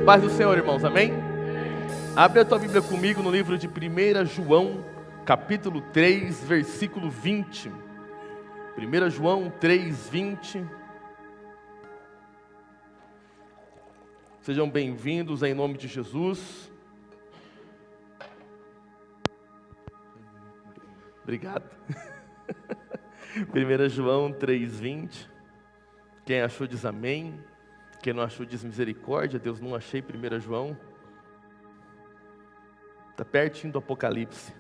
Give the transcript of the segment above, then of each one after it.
Paz do Senhor, irmãos, amém? Abre a tua Bíblia comigo no livro de 1 João, capítulo 3, versículo 20. 1 João 3, 20. Sejam bem-vindos em nome de Jesus. Obrigado. 1 João 3, 20. Quem achou diz amém. Quem não achou diz misericórdia. Deus, não achei 1 João. Está pertinho do Apocalipse.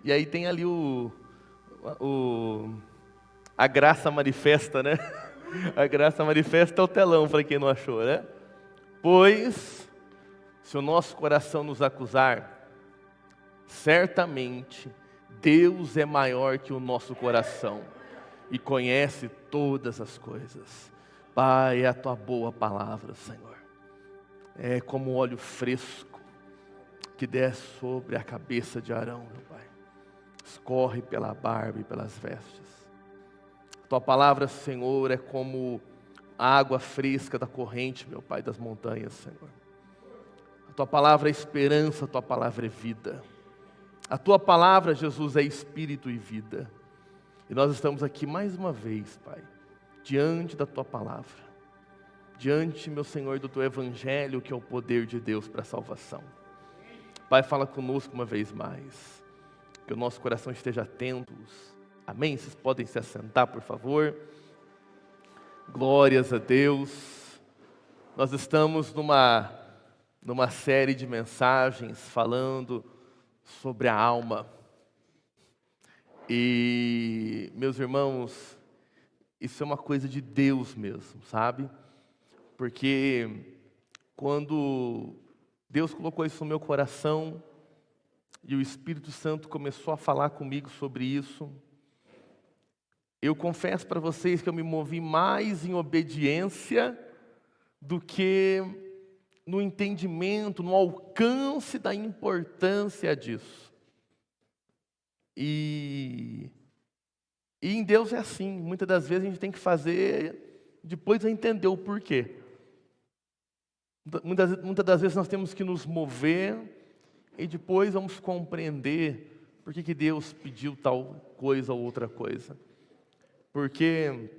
E aí tem ali a graça manifesta, né? A graça manifesta é o telão, para quem não achou, né? Pois, se o nosso coração nos acusar, certamente Deus é maior que o nosso coração e conhece todas as coisas. Pai, é a tua boa palavra, Senhor. É como óleo fresco que desce sobre a cabeça de Arão, meu Pai. Escorre pela barba e pelas vestes. Tua palavra, Senhor, é como a água fresca da corrente, meu Pai, das montanhas, Senhor. A tua palavra é esperança, a tua palavra é vida. A tua palavra, Jesus, é espírito e vida. E nós estamos aqui mais uma vez, Pai, diante da tua palavra, diante, meu Senhor, do teu evangelho, que é o poder de Deus para a salvação. Pai, fala conosco uma vez mais, que o nosso coração esteja atento. Amém? Vocês podem se assentar, por favor. Glórias a Deus. Nós estamos numa série de mensagens falando sobre a alma. E, meus irmãos, isso é uma coisa de Deus mesmo, sabe? Porque quando Deus colocou isso no meu coração e o Espírito Santo começou a falar comigo sobre isso, eu confesso para vocês que eu me movi mais em obediência do que no entendimento, no alcance da importância disso. E em Deus é assim, muitas das vezes a gente tem que fazer, depois entender o porquê. Muitas das vezes nós temos que nos mover e depois vamos compreender por que Deus pediu tal coisa ou outra coisa. Porque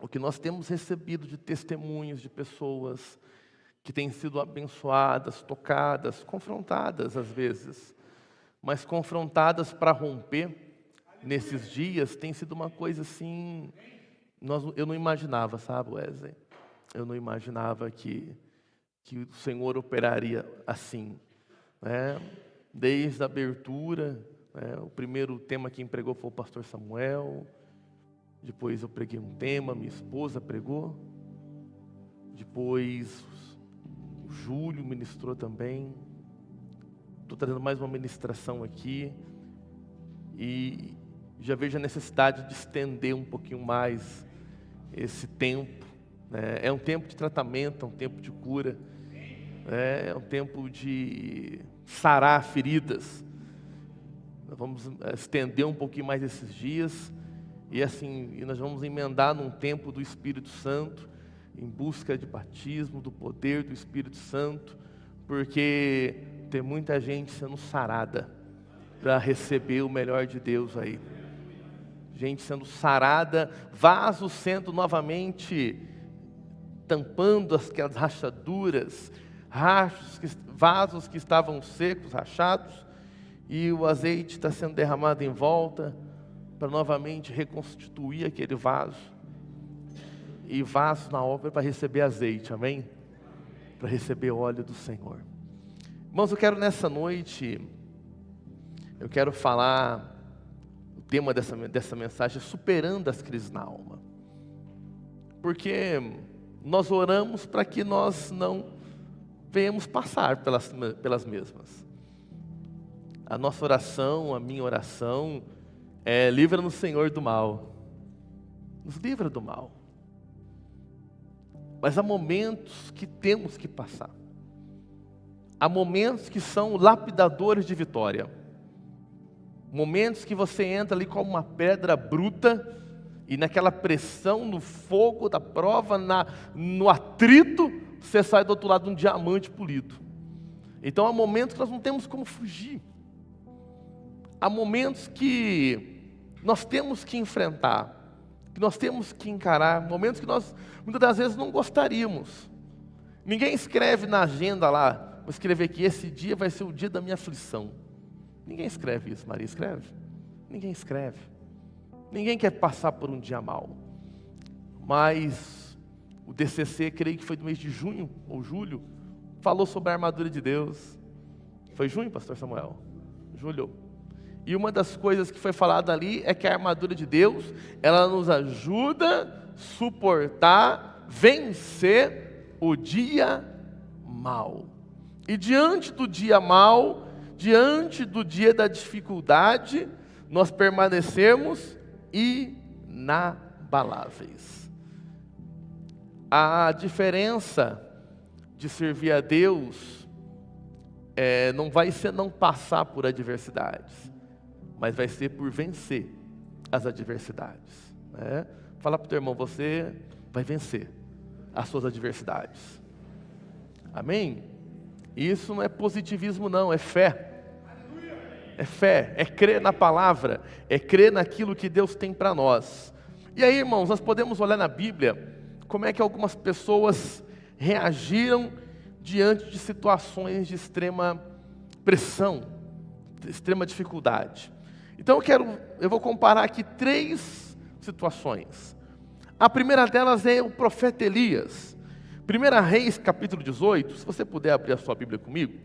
o que nós temos recebido de testemunhos de pessoas que têm sido abençoadas, tocadas, confrontadas às vezes, mas confrontadas para romper nesses dias, tem sido uma coisa assim, eu não imaginava, sabe, Wesley? Eu não imaginava que o Senhor operaria assim, né? Desde a abertura, né? O primeiro tema que pregou foi o pastor Samuel, depois eu preguei um tema, minha esposa pregou, depois o Júlio ministrou também, estou trazendo mais uma ministração aqui, e já vejo a necessidade de estender um pouquinho mais esse tempo, né? É um tempo de tratamento, é um tempo de cura, é um tempo de sarar feridas. Nós vamos estender um pouquinho mais esses dias, e nós vamos emendar num tempo do Espírito Santo, em busca de batismo, do poder do Espírito Santo, porque tem muita gente sendo sarada para receber o melhor de Deus aí. Gente sendo sarada, vasos sendo novamente tampando aquelas rachaduras, vasos que estavam secos, rachados, e o azeite está sendo derramado em volta para novamente reconstituir aquele vaso. E vasos na obra para receber azeite, amém? Para receber óleo do Senhor. Irmãos, eu quero nessa noite, eu quero falar, o tema dessa mensagem é superando as crises na alma. Porque nós oramos para que nós não venhamos passar pelas mesmas. A nossa oração, a minha oração, é: livra-nos, Senhor, do mal. Nos livra do mal. Mas há momentos que temos que passar. Há momentos que são lapidadores de vitória. Momentos que você entra ali como uma pedra bruta, e naquela pressão, no fogo da prova, no atrito, você sai do outro lado de um diamante polido. Então há momentos que nós não temos como fugir. Há momentos que nós temos que enfrentar, que nós temos que encarar, momentos que nós muitas das vezes não gostaríamos. Ninguém escreve na agenda lá, vou escrever que esse dia vai ser o dia da minha aflição. Ninguém escreve isso. Maria escreve? Ninguém escreve. Ninguém quer passar por um dia mau. Mas o DCC, creio que foi do mês de junho ou julho, falou sobre a armadura de Deus. Foi junho, pastor Samuel? Julho. E uma das coisas que foi falada ali é que a armadura de Deus, ela nos ajuda a suportar, vencer o dia mau. E diante do dia mau, diante do dia da dificuldade, nós permanecemos inabaláveis. A diferença de servir a Deus não vai ser não passar por adversidades, mas vai ser por vencer as adversidades. Né? Fala para o teu irmão, você vai vencer as suas adversidades. Amém? Isso não é positivismo não, é fé. É fé, é crer na palavra, é crer naquilo que Deus tem para nós. E aí, irmãos, nós podemos olhar na Bíblia como é que algumas pessoas reagiram diante de situações de extrema pressão, de extrema dificuldade. Então eu vou comparar aqui 3 situações. A primeira delas é o profeta Elias. 1 Reis, capítulo 18, se você puder abrir a sua Bíblia comigo.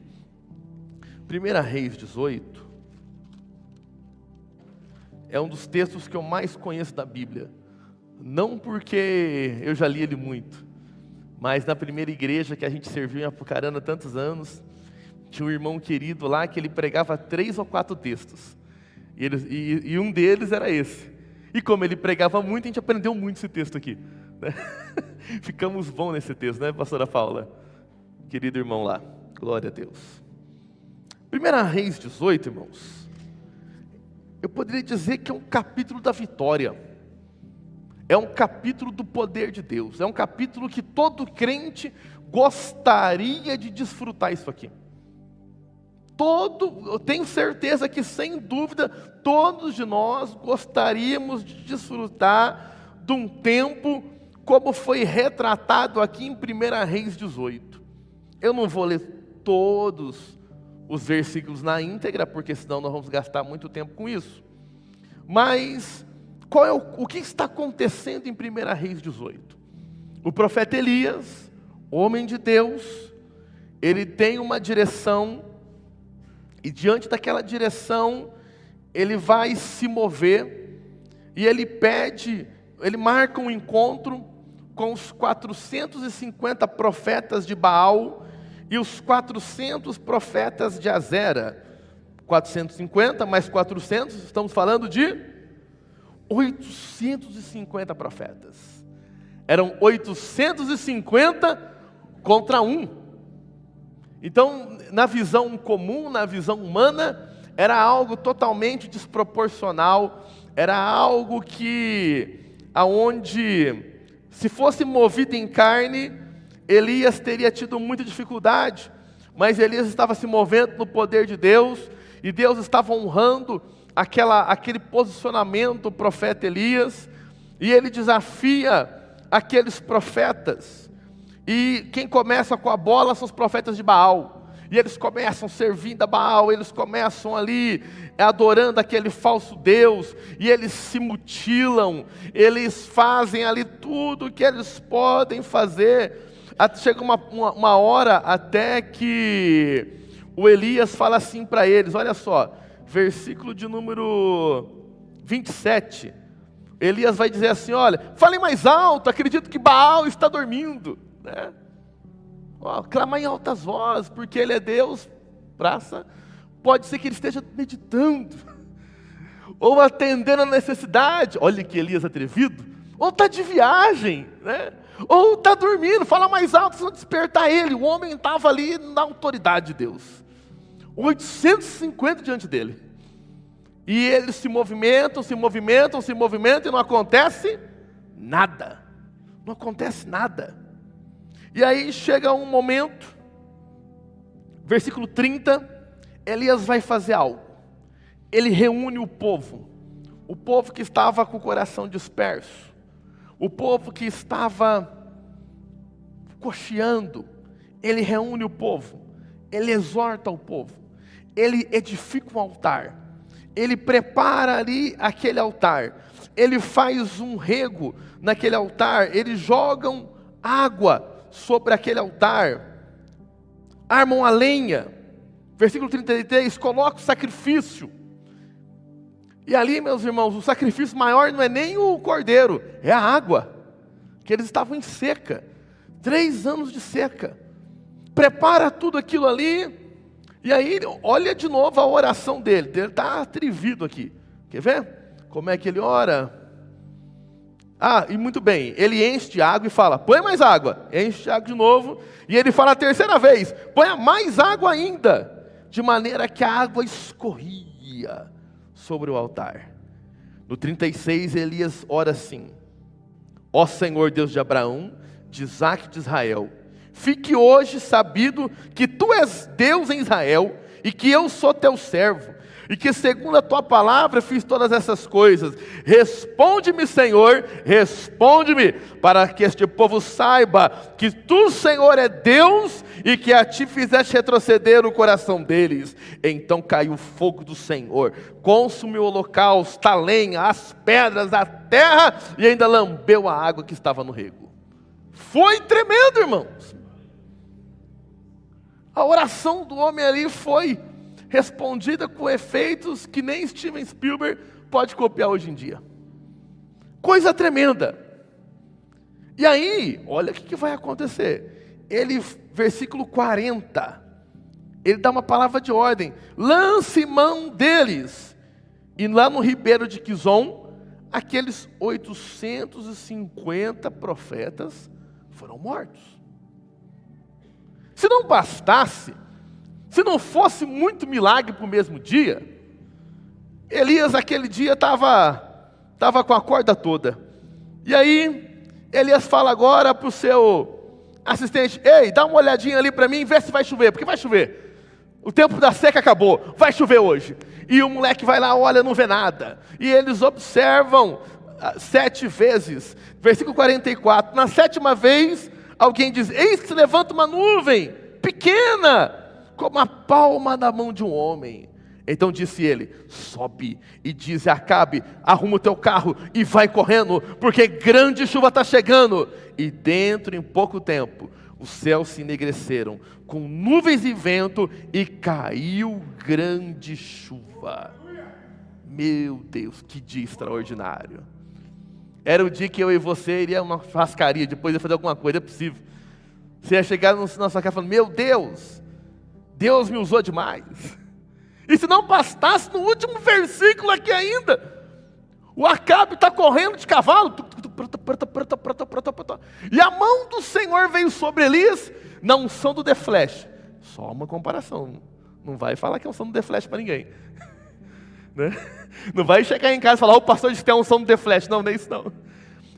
1 Reis 18 é um dos textos que eu mais conheço da Bíblia. Não porque eu já li ele muito, mas na primeira igreja que a gente serviu em Apucarana há tantos anos, tinha um irmão querido lá que ele pregava 3 ou 4 textos. E um deles era esse. E como ele pregava muito, a gente aprendeu muito esse texto aqui. Né? Ficamos bons nesse texto, né, pastora Paula? Querido irmão lá. Glória a Deus. 1 Reis 18, irmãos. Eu poderia dizer que é um capítulo da vitória. É um capítulo do poder de Deus. É um capítulo que todo crente gostaria de desfrutar isso aqui. Eu tenho certeza que, sem dúvida, todos de nós gostaríamos de desfrutar de um tempo como foi retratado aqui em 1 Reis 18. Eu não vou ler todos os versículos na íntegra, porque senão nós vamos gastar muito tempo com isso. Mas o que está acontecendo em 1 Reis 18? O profeta Elias, homem de Deus, ele tem uma direção, e diante daquela direção, ele vai se mover, e ele marca um encontro com os 450 profetas de Baal, e os 400 profetas de Azera. 450 mais 400, estamos falando de 850 profetas. Eram 850 contra 1. Então, na visão comum, na visão humana, era algo totalmente desproporcional, era algo aonde, se fosse movido em carne, Elias teria tido muita dificuldade, mas Elias estava se movendo no poder de Deus, e Deus estava honrando aquele posicionamento do profeta Elias, e ele desafia aqueles profetas, e quem começa com a bola são os profetas de Baal, e eles começam servindo a Baal, eles começam ali adorando aquele falso Deus, e eles se mutilam, eles fazem ali tudo o que eles podem fazer. Chega uma hora até que o Elias fala assim para eles, olha só, versículo de número 27, Elias vai dizer assim, olha, falem mais alto, acredito que Baal está dormindo, né? Clama em altas vozes, porque ele é Deus, pode ser que ele esteja meditando, ou atendendo a necessidade, olha que Elias atrevido, ou está de viagem, né? Ou está dormindo, fala mais alto, se não despertar ele. O homem estava ali na autoridade de Deus, 850 diante dele, e eles se movimentam, e não acontece nada, não acontece nada. E aí chega um momento, versículo 30, Elias vai fazer algo. Ele reúne o povo que estava com o coração disperso, o povo que estava cocheando. Ele reúne o povo, ele exorta o povo, ele edifica um altar, ele prepara ali aquele altar, ele faz um rego naquele altar, eles jogam água sobre aquele altar, armam a lenha, versículo 33, coloca o sacrifício. E ali, meus irmãos, o sacrifício maior não é nem o cordeiro, é a água, que eles estavam em seca, 3 anos de seca. Prepara tudo aquilo ali, e aí, olha de novo a oração dele, ele está atrevido aqui, quer ver? Como é que ele ora? E muito bem, ele enche de água e fala, põe mais água, enche de água de novo, e ele fala a terceira vez, põe mais água ainda, de maneira que a água escorria sobre o altar. No 36, Elias ora assim: ó Senhor Deus de Abraão, de Isaque e de Israel, fique hoje sabido que tu és Deus em Israel, e que eu sou teu servo, e que segundo a tua palavra fiz todas essas coisas. Responde-me, Senhor, responde-me, para que este povo saiba que tu, Senhor, é Deus, e que a ti fizeste retroceder o coração deles. Então caiu o fogo do Senhor, consumiu o holocausto, a lenha, as pedras, a terra, e ainda lambeu a água que estava no rego. Foi tremendo, irmãos. A oração do homem ali foi respondida com efeitos que nem Steven Spielberg pode copiar hoje em dia. Coisa tremenda. E aí, olha o que vai acontecer. Ele, versículo 40, ele dá uma palavra de ordem: lance mão deles. E lá no ribeiro de Quizon, aqueles 850 profetas foram mortos. Se não bastasse, se não fosse muito milagre para o mesmo dia, Elias aquele dia estava com a corda toda. E aí, Elias fala agora para o seu assistente: ei, dá uma olhadinha ali para mim, vê se vai chover, porque vai chover. O tempo da seca acabou, vai chover hoje. E o moleque vai lá, olha, não vê nada. E eles observam 7 vezes, versículo 44, na 7ª vez, alguém diz: eis que se levanta uma nuvem, pequena, como a palma da mão de um homem. Então disse ele: sobe e diz a Acabe, arruma o teu carro e vai correndo, porque grande chuva está chegando. E dentro em pouco tempo, os céus se enegreceram, com nuvens e vento, e caiu grande chuva. Meu Deus, que dia extraordinário. Era o dia que eu e você iria a uma churrascaria, depois ia fazer alguma coisa, é possível. Você ia chegar na sua casa falando: meu Deus, Deus me usou demais. E se não bastasse, no último versículo aqui ainda, o Acabe está correndo de cavalo, e a mão do Senhor veio sobre Elias, na unção do The Flash. Só uma comparação, não vai falar que é unção do The Flash para ninguém. Né? Não vai chegar em casa e falar: o pastor disse que tem a unção do The Flash. Não, não é isso não.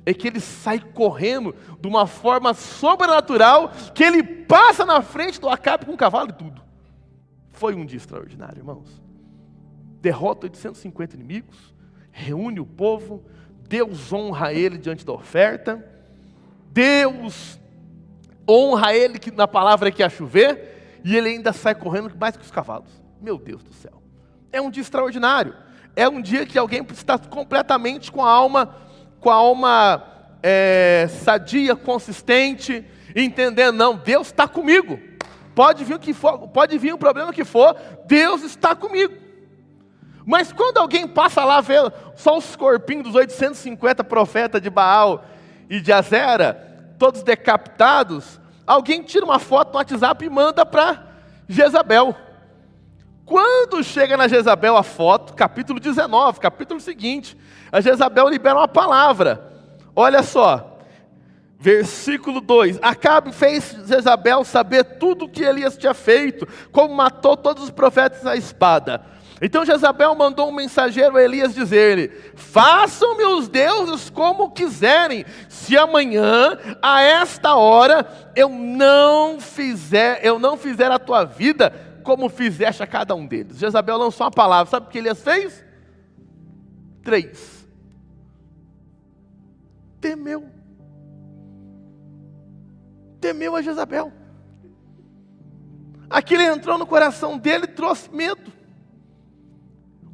É que ele sai correndo de uma forma sobrenatural, que ele passa na frente do Acabe com o cavalo e tudo. Foi um dia extraordinário, irmãos. Derrota 850 inimigos, reúne o povo, Deus honra ele diante da oferta, Deus honra ele que na palavra que ia chover, e ele ainda sai correndo mais que os cavalos. Meu Deus do céu. É um dia extraordinário. É um dia que alguém está completamente com a alma sadia, consistente, entendendo: não, Deus está comigo. Pode vir o que for, pode vir o problema que for, Deus está comigo. Mas quando alguém passa lá, vê só os corpinhos dos 850 profetas de Baal e de Azera, todos decapitados, alguém tira uma foto no WhatsApp e manda para Jezabel. Quando chega na Jezabel a foto, capítulo 19, capítulo seguinte, a Jezabel libera uma palavra. Olha só. Versículo 2, Acabe fez Jezabel saber tudo o que Elias tinha feito, como matou todos os profetas à espada. Então Jezabel mandou um mensageiro a Elias dizer-lhe: façam-me os deuses como quiserem, se amanhã, a esta hora, eu não fizer a tua vida como fizeste a cada um deles. Jezabel lançou uma palavra, sabe o que Elias fez? 3. Temeu a Jezabel. Aquilo entrou no coração dele e trouxe medo.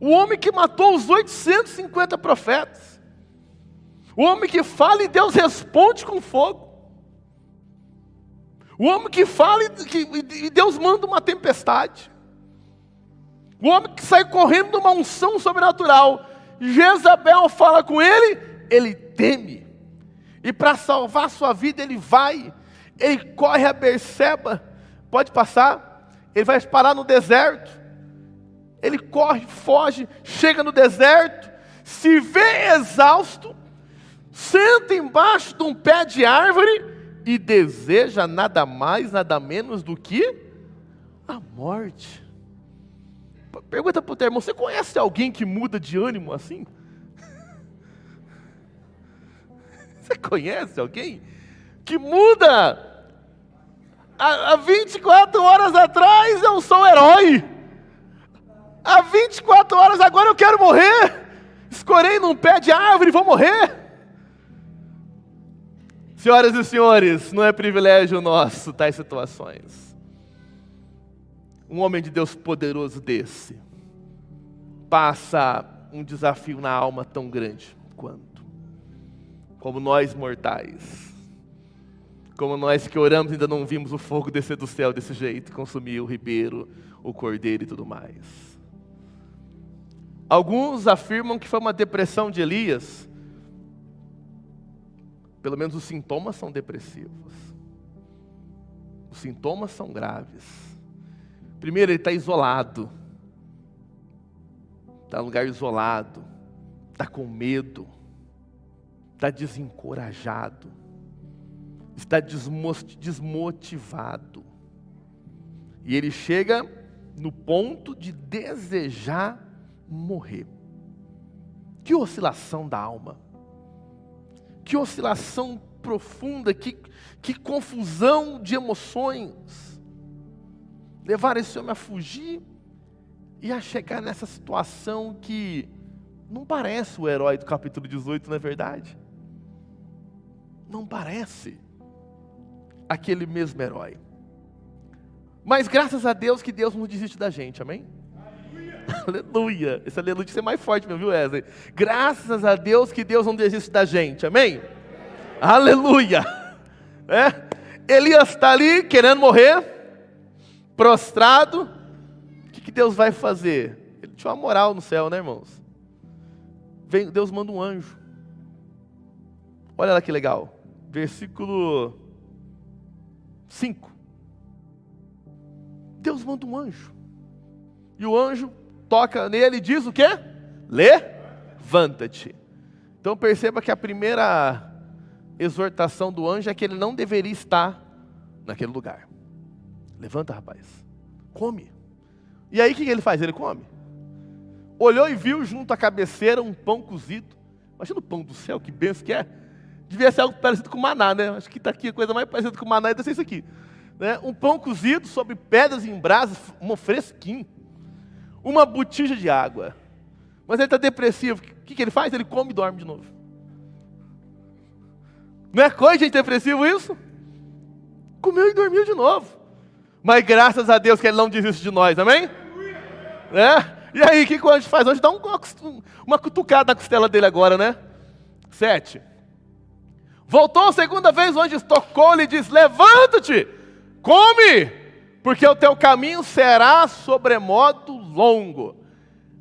O homem que matou os 850 profetas. O homem que fala e Deus responde com fogo. O homem que fala e Deus manda uma tempestade. O homem que sai correndo de uma unção sobrenatural. Jezabel fala com ele, ele teme. E para salvar a sua vida ele vai. Ele corre a Berseba. Pode passar. Ele vai parar no deserto. Ele corre, foge, chega no deserto, se vê exausto, senta embaixo de um pé de árvore e deseja nada mais, nada menos do que a morte. Pergunta para o teu irmão: você conhece alguém que muda de ânimo assim? Você conhece alguém que muda? Há 24 horas atrás eu sou herói. Há 24 horas agora eu quero morrer. Escorei num pé de árvore e vou morrer. Senhoras e senhores, não é privilégio nosso tais situações. Um homem de Deus poderoso desse passa um desafio na alma tão grande quanto. Como nós mortais. Como nós que oramos ainda não vimos o fogo descer do céu desse jeito, consumir o ribeiro, o cordeiro e tudo mais. Alguns afirmam que foi uma depressão de Elias. Pelo menos os sintomas são depressivos. Os sintomas são graves. Primeiro, ele está isolado. Está num lugar isolado. Está com medo. Está desencorajado. Está desmotivado. E ele chega no ponto de desejar morrer. Que oscilação da alma. Que oscilação profunda, que confusão de emoções. Levar esse homem a fugir e a chegar nessa situação que não parece o herói do capítulo 18, não é verdade? Não parece aquele mesmo herói. Mas graças a Deus que Deus não desiste da gente, amém? Aleluia. Esse aleluia tem que ser mais forte, meu, viu, Wesley? Graças a Deus que Deus não desiste da gente, amém? Aleluia. Elias está ali querendo morrer, prostrado. O que Deus vai fazer? Ele tinha uma moral no céu, né, irmãos? Deus manda um anjo. Olha lá que legal. Versículo 5. Deus manda um anjo. E o anjo toca nele e diz o quê? Levanta-te. Então perceba que a primeira exortação do anjo é que ele não deveria estar naquele lugar. Levanta, rapaz. Come. E aí o que ele faz? Ele come. Olhou e viu junto à cabeceira um pão cozido. Imagina o pão do céu, que benção que é. Devia ser algo parecido com maná, né? Acho que está aqui a coisa mais parecida com maná deve ser isso aqui. Né? Um pão cozido sobre pedras em brasas, um fresquinho. Uma botija de água. Mas ele está depressivo. O que ele faz? Ele come e dorme de novo. Não é coisa de depressivo isso? Comeu e dormiu de novo. Mas graças a Deus que ele não desiste de nós, amém? E aí, o que o anjo faz? O anjo dá uma cutucada na costela dele agora, né? 7. Voltou a segunda vez, o anjo tocou-lhe e disse: levanta-te, come, porque o teu caminho será sobremodo longo.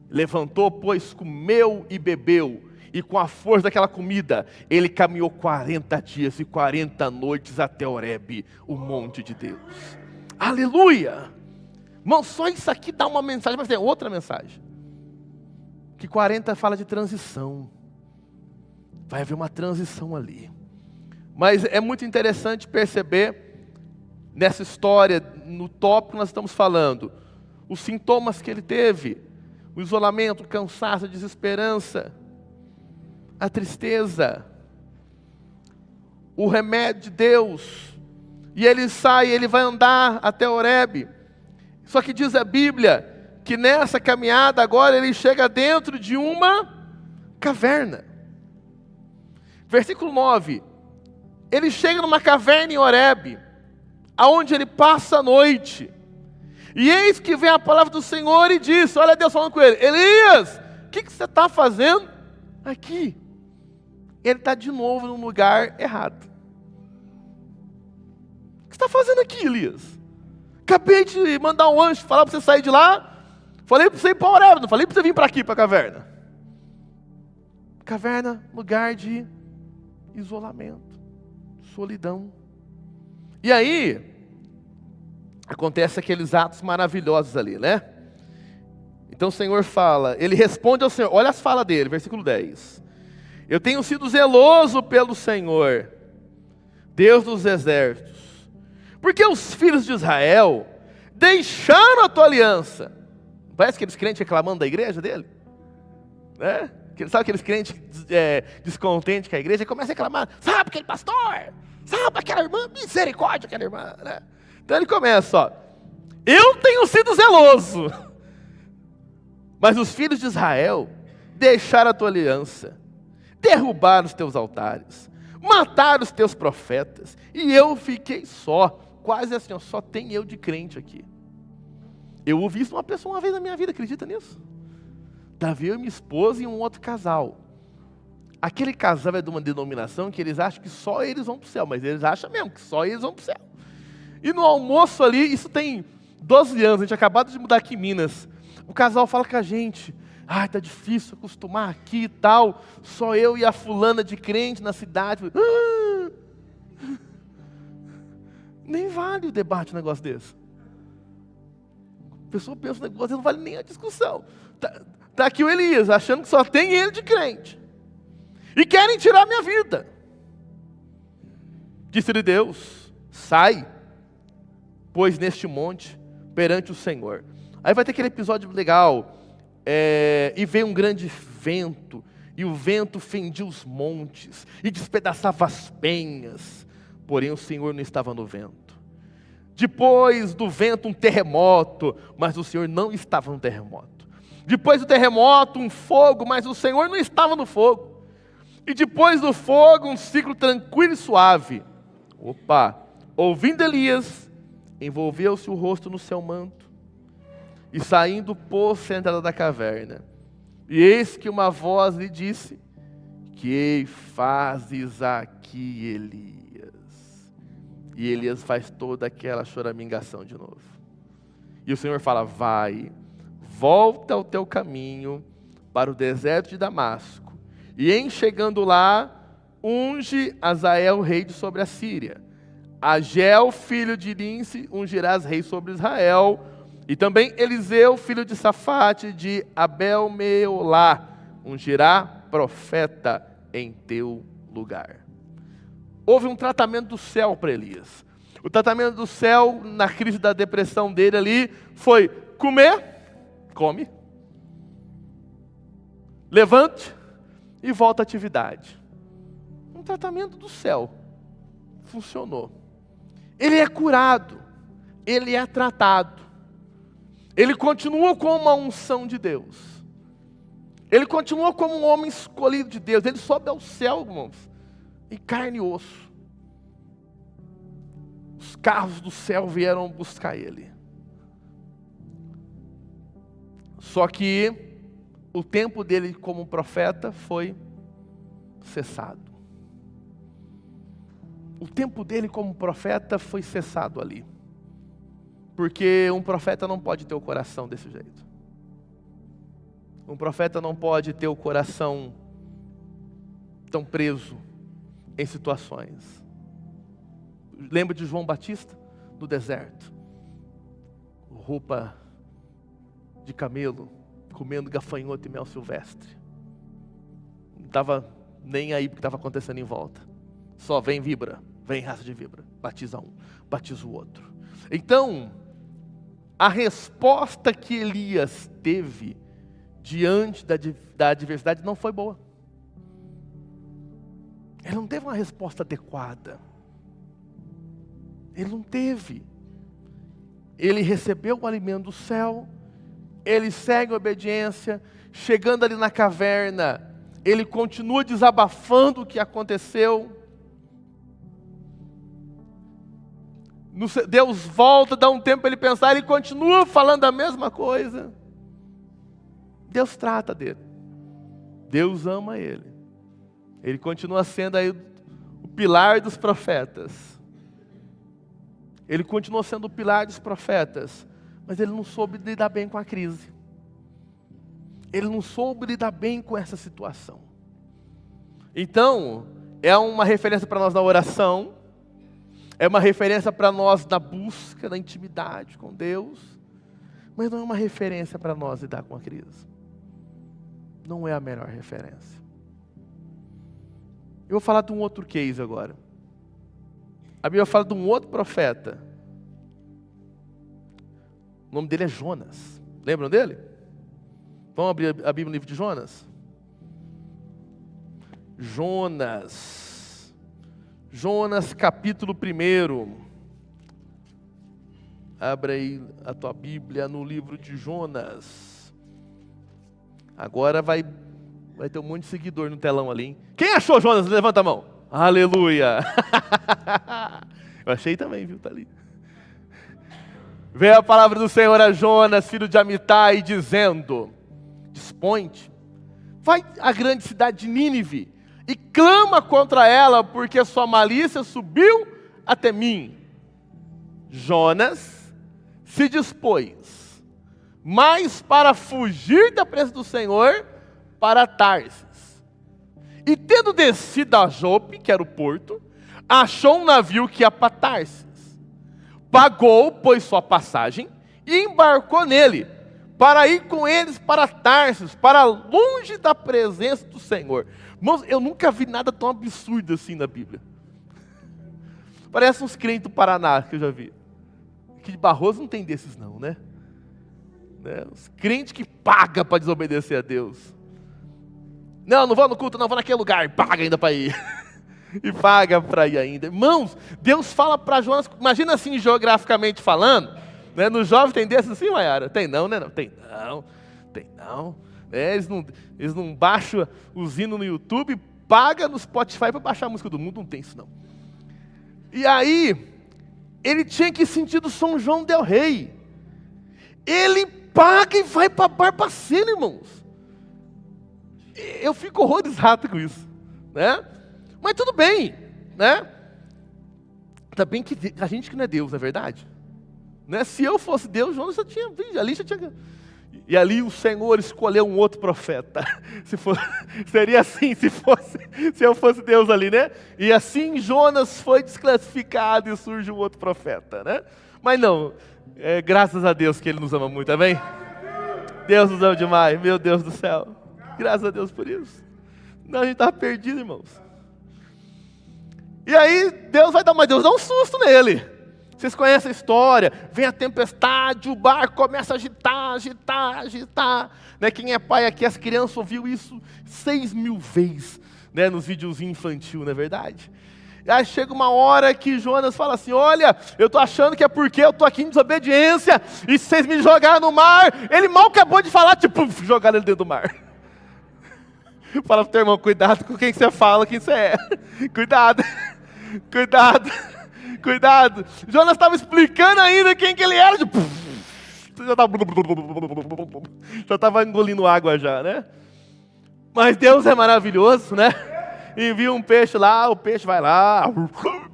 Levantou, pois comeu e bebeu, e com a força daquela comida, ele caminhou 40 dias e 40 noites até Horebe, o monte de Deus. Aleluia! Irmão, só isso aqui dá uma mensagem, mas tem outra mensagem. Que 40 fala de transição. Vai haver uma transição ali. Mas é muito interessante perceber, nessa história, no tópico que nós estamos falando, os sintomas que ele teve. o isolamento, o cansaço, a desesperança, a tristeza, o remédio de Deus. E ele sai, ele vai andar até Horebe. Só que diz a Bíblia que nessa caminhada agora ele chega dentro de uma caverna. Versículo 9. Ele chega numa caverna em Horebe, aonde ele passa a noite. E eis que vem a palavra do Senhor e diz, olha Deus falando com ele, Elias, o que você está fazendo aqui? Ele está de novo num lugar errado. O que você está fazendo aqui, Elias? Acabei de mandar um anjo falar para você sair de lá. Falei para você ir para Horebe, não falei para você vir para aqui, para a caverna. Caverna, lugar de isolamento, solidão. E aí, acontece aqueles atos maravilhosos ali, né? Então o Senhor fala, ele responde ao Senhor, olha as falas dele, versículo 10. Eu tenho sido zeloso pelo Senhor, Deus dos exércitos, porque os filhos de Israel deixaram a tua aliança. Parece aqueles crentes reclamando da igreja dele, né? Sabe aqueles crentes descontentes com a igreja? E começa a reclamar, sabe aquele pastor? Sabe aquela irmã? Misericórdia aquela irmã, né? Então ele começa, ó. Eu tenho sido zeloso, mas os filhos de Israel deixaram a tua aliança, derrubaram os teus altares, mataram os teus profetas, e eu fiquei só, quase assim, ó, só tem eu de crente aqui. Eu ouvi isso de uma pessoa uma vez na minha vida, acredita nisso? Davi, eu e minha esposa e um outro casal. Aquele casal é de uma denominação que eles acham que só eles vão para o céu, mas eles acham mesmo que só eles vão para o céu. E no almoço ali, isso tem 12 anos, a gente acabou de mudar aqui em Minas. O casal fala com a gente, tá difícil acostumar aqui e tal, só eu e a fulana de crente na cidade. Nem vale o debate um negócio desse. A pessoa pensa um negócio, não vale nem a discussão. Tá aqui o Elias, achando que só tem ele de crente. E querem tirar minha vida. Disse-lhe Deus, sai, pois neste monte, perante o Senhor. Aí vai ter aquele episódio legal, e veio um grande vento, e o vento fendia os montes, e despedaçava as penhas, porém o Senhor não estava no vento. Depois do vento um terremoto, mas o Senhor não estava no terremoto. Depois do terremoto um fogo, mas o Senhor não estava no fogo. E depois do fogo um ciclo tranquilo e suave. Ouvindo Elias, envolveu-se o rosto no seu manto, e saindo pôs-se à entrada da caverna. E eis que uma voz lhe disse, que fazes aqui, Elias? E Elias faz toda aquela choramingação de novo. E o Senhor fala, vai, volta ao teu caminho para o deserto de Damasco, e em chegando lá, unge Azael, rei de sobre a Síria. Agel, filho de Lince, ungirás rei sobre Israel. E também Eliseu, filho de Safate, de Abel-Meolá, ungirá profeta em teu lugar. Houve um tratamento do céu para Elias. O tratamento do céu, na crise da depressão dele ali, foi comer, come, levante e volta à atividade. Um tratamento do céu. Funcionou. Ele é curado, ele é tratado. Ele continua com uma unção de Deus. Ele continua como um homem escolhido de Deus. Ele sobe ao céu, irmãos, em carne e osso. Os carros do céu vieram buscar ele. Só que o tempo dele como profeta foi cessado. O tempo dele como profeta foi cessado ali. Porque um profeta não pode ter o coração desse jeito. Um profeta não pode ter o coração tão preso em situações. Lembra de João Batista no deserto? Roupa de camelo, comendo gafanhoto e mel silvestre. Não estava nem aí porque estava acontecendo em volta. Só vem vibra, vem raça de vibra. Batiza um, batiza o outro. Então, a resposta que Elias teve diante da adversidade não foi boa. Ele não teve uma resposta adequada. Ele não teve. Ele recebeu o alimento do céu, ele segue a obediência, chegando ali na caverna, ele continua desabafando o que aconteceu. Deus volta, dá um tempo para ele pensar, ele continua falando a mesma coisa. Deus trata dele. Deus ama ele. Ele continua sendo aí o pilar dos profetas. Ele continuou sendo o pilar dos profetas, mas ele não soube lidar bem com a crise. Ele não soube lidar bem com essa situação. Então, é uma referência para nós na oração, é uma referência para nós na busca da intimidade com Deus, mas não é uma referência para nós lidar com a crise. Não é a melhor referência. Eu vou falar de um outro case agora. A Bíblia fala de um outro profeta. O nome dele é Jonas. Lembram dele? Vamos abrir a Bíblia no livro de Jonas? Jonas capítulo 1. Abre aí a tua Bíblia no livro de Jonas. Agora vai ter um monte de seguidor no telão ali, hein? Quem achou Jonas? Levanta a mão. Aleluia! Eu achei também, viu? Tá ali. Veio a palavra do Senhor a Jonas, filho de Amitai, dizendo: dispõe-te, vai à grande cidade de Nínive e clama contra ela, porque sua malícia subiu até mim. Jonas se dispôs, mas para fugir da presença do Senhor, para Tarsis. E tendo descido a Jope, que era o porto, achou um navio que ia para Tarsis. Pagou, pois, sua passagem e embarcou nele, para ir com eles para Tarsis, para longe da presença do Senhor. Irmãos, eu nunca vi nada tão absurdo assim na Bíblia. Parece uns crentes do Paraná que eu já vi. Aqui de Barroso não tem desses não, né? Os crentes que pagam para desobedecer a Deus. Não vou no culto, não vou naquele lugar, paga ainda para ir. E paga para ir ainda. Irmãos, Deus fala para Jonas, imagina assim geograficamente falando, né? No jovem tem desses assim, Maiara? Tem não, né? Não, tem não. Eles não baixam os hinos no YouTube, paga no Spotify para baixar a música do mundo, não tem isso não. E aí, ele tinha que sentir do São João del Rei. Ele paga e vai para Barbacena, irmãos. Eu fico horrorizado com isso, né? Mas tudo bem, né? Ainda bem que a gente que não é Deus, não é verdade? Né? Se eu fosse Deus, Jonas já tinha vindo, ali já tinha... E ali o Senhor escolheu um outro profeta. Seria assim se eu fosse Deus ali, né? E assim Jonas foi desclassificado e surge um outro profeta, né? Mas não, graças a Deus que Ele nos ama muito, amém? Deus nos ama demais, meu Deus do céu. Graças a Deus por isso. Não, a gente estava perdido, irmãos. E aí Deus dá um susto nele. Vocês conhecem a história, vem a tempestade, o barco começa a agitar. Né? Quem é pai aqui, as crianças ouviu isso 6.000 vezes, né? Nos videozinhos infantil, não é verdade? E aí chega uma hora que Jonas fala assim: olha, eu estou achando que é porque eu estou aqui em desobediência, e se vocês me jogaram no mar, ele mal acabou de falar, tipo, jogaram ele dentro do mar. Fala pro teu irmão, cuidado com quem você fala, quem você é. Cuidado. Jonas estava explicando ainda quem que ele era. Já estava engolindo água já, né? Mas Deus é maravilhoso, né? Envia um peixe lá, o peixe vai lá,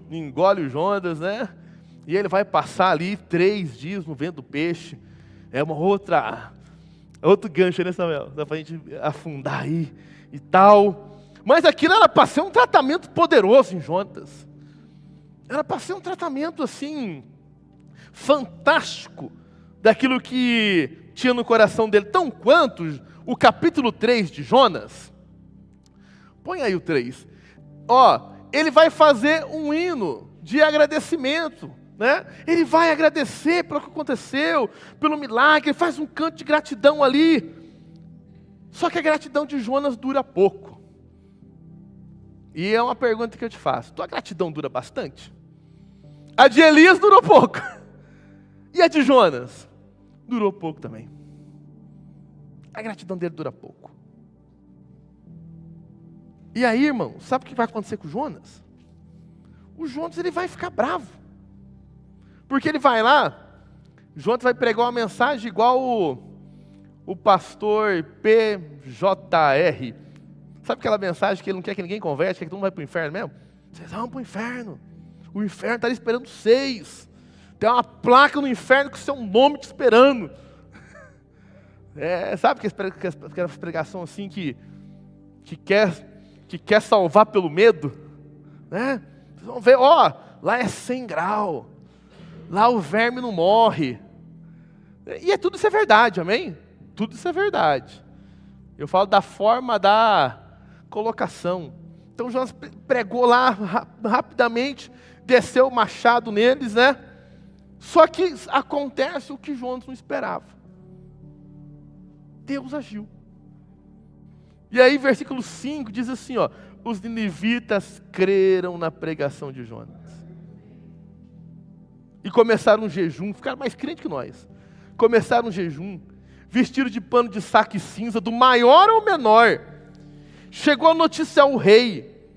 engole o Jonas, né? E ele vai passar ali 3 dias no vento do peixe. É outro gancho, né, Samuel? Dá pra gente afundar aí e tal. Mas aquilo era para ser um tratamento poderoso em Jonas. Era para ser um tratamento assim, fantástico, daquilo que tinha no coração dele, tão quanto o capítulo 3 de Jonas. Põe aí o 3. Ele vai fazer um hino de agradecimento, né? Ele vai agradecer pelo que aconteceu, pelo milagre, ele faz um canto de gratidão ali. Só que a gratidão de Jonas dura pouco. E é uma pergunta que eu te faço. Tua gratidão dura bastante? A de Elias durou pouco. E a de Jonas? Durou pouco também. A gratidão dele dura pouco. E aí, irmão, sabe o que vai acontecer com o Jonas? O Jonas, ele vai ficar bravo. Porque ele vai lá, Jonas vai pregar uma mensagem igual o pastor PJR. Sabe aquela mensagem que ele não quer que ninguém converte, quer que todo mundo vai para o inferno mesmo? Vocês vão para o inferno. O inferno está ali esperando vocês. Tem uma placa no inferno com o seu nome te esperando. Sabe aquela pregação assim que quer salvar pelo medo? Né? Vocês vão ver, lá é 100 graus. Lá o verme não morre. E tudo isso é verdade, amém? Tudo isso é verdade. Eu falo da forma da colocação. Então Jonas pregou lá rapidamente, desceu o machado neles, né? Só que acontece o que Jonas não esperava. Deus agiu. E aí, versículo 5 diz assim, os ninivitas creram na pregação de Jonas. E começaram um jejum, ficaram mais crentes que nós. Começaram um jejum, vestiram de pano de saco e cinza, do maior ao menor. Chegou a notícia ao rei.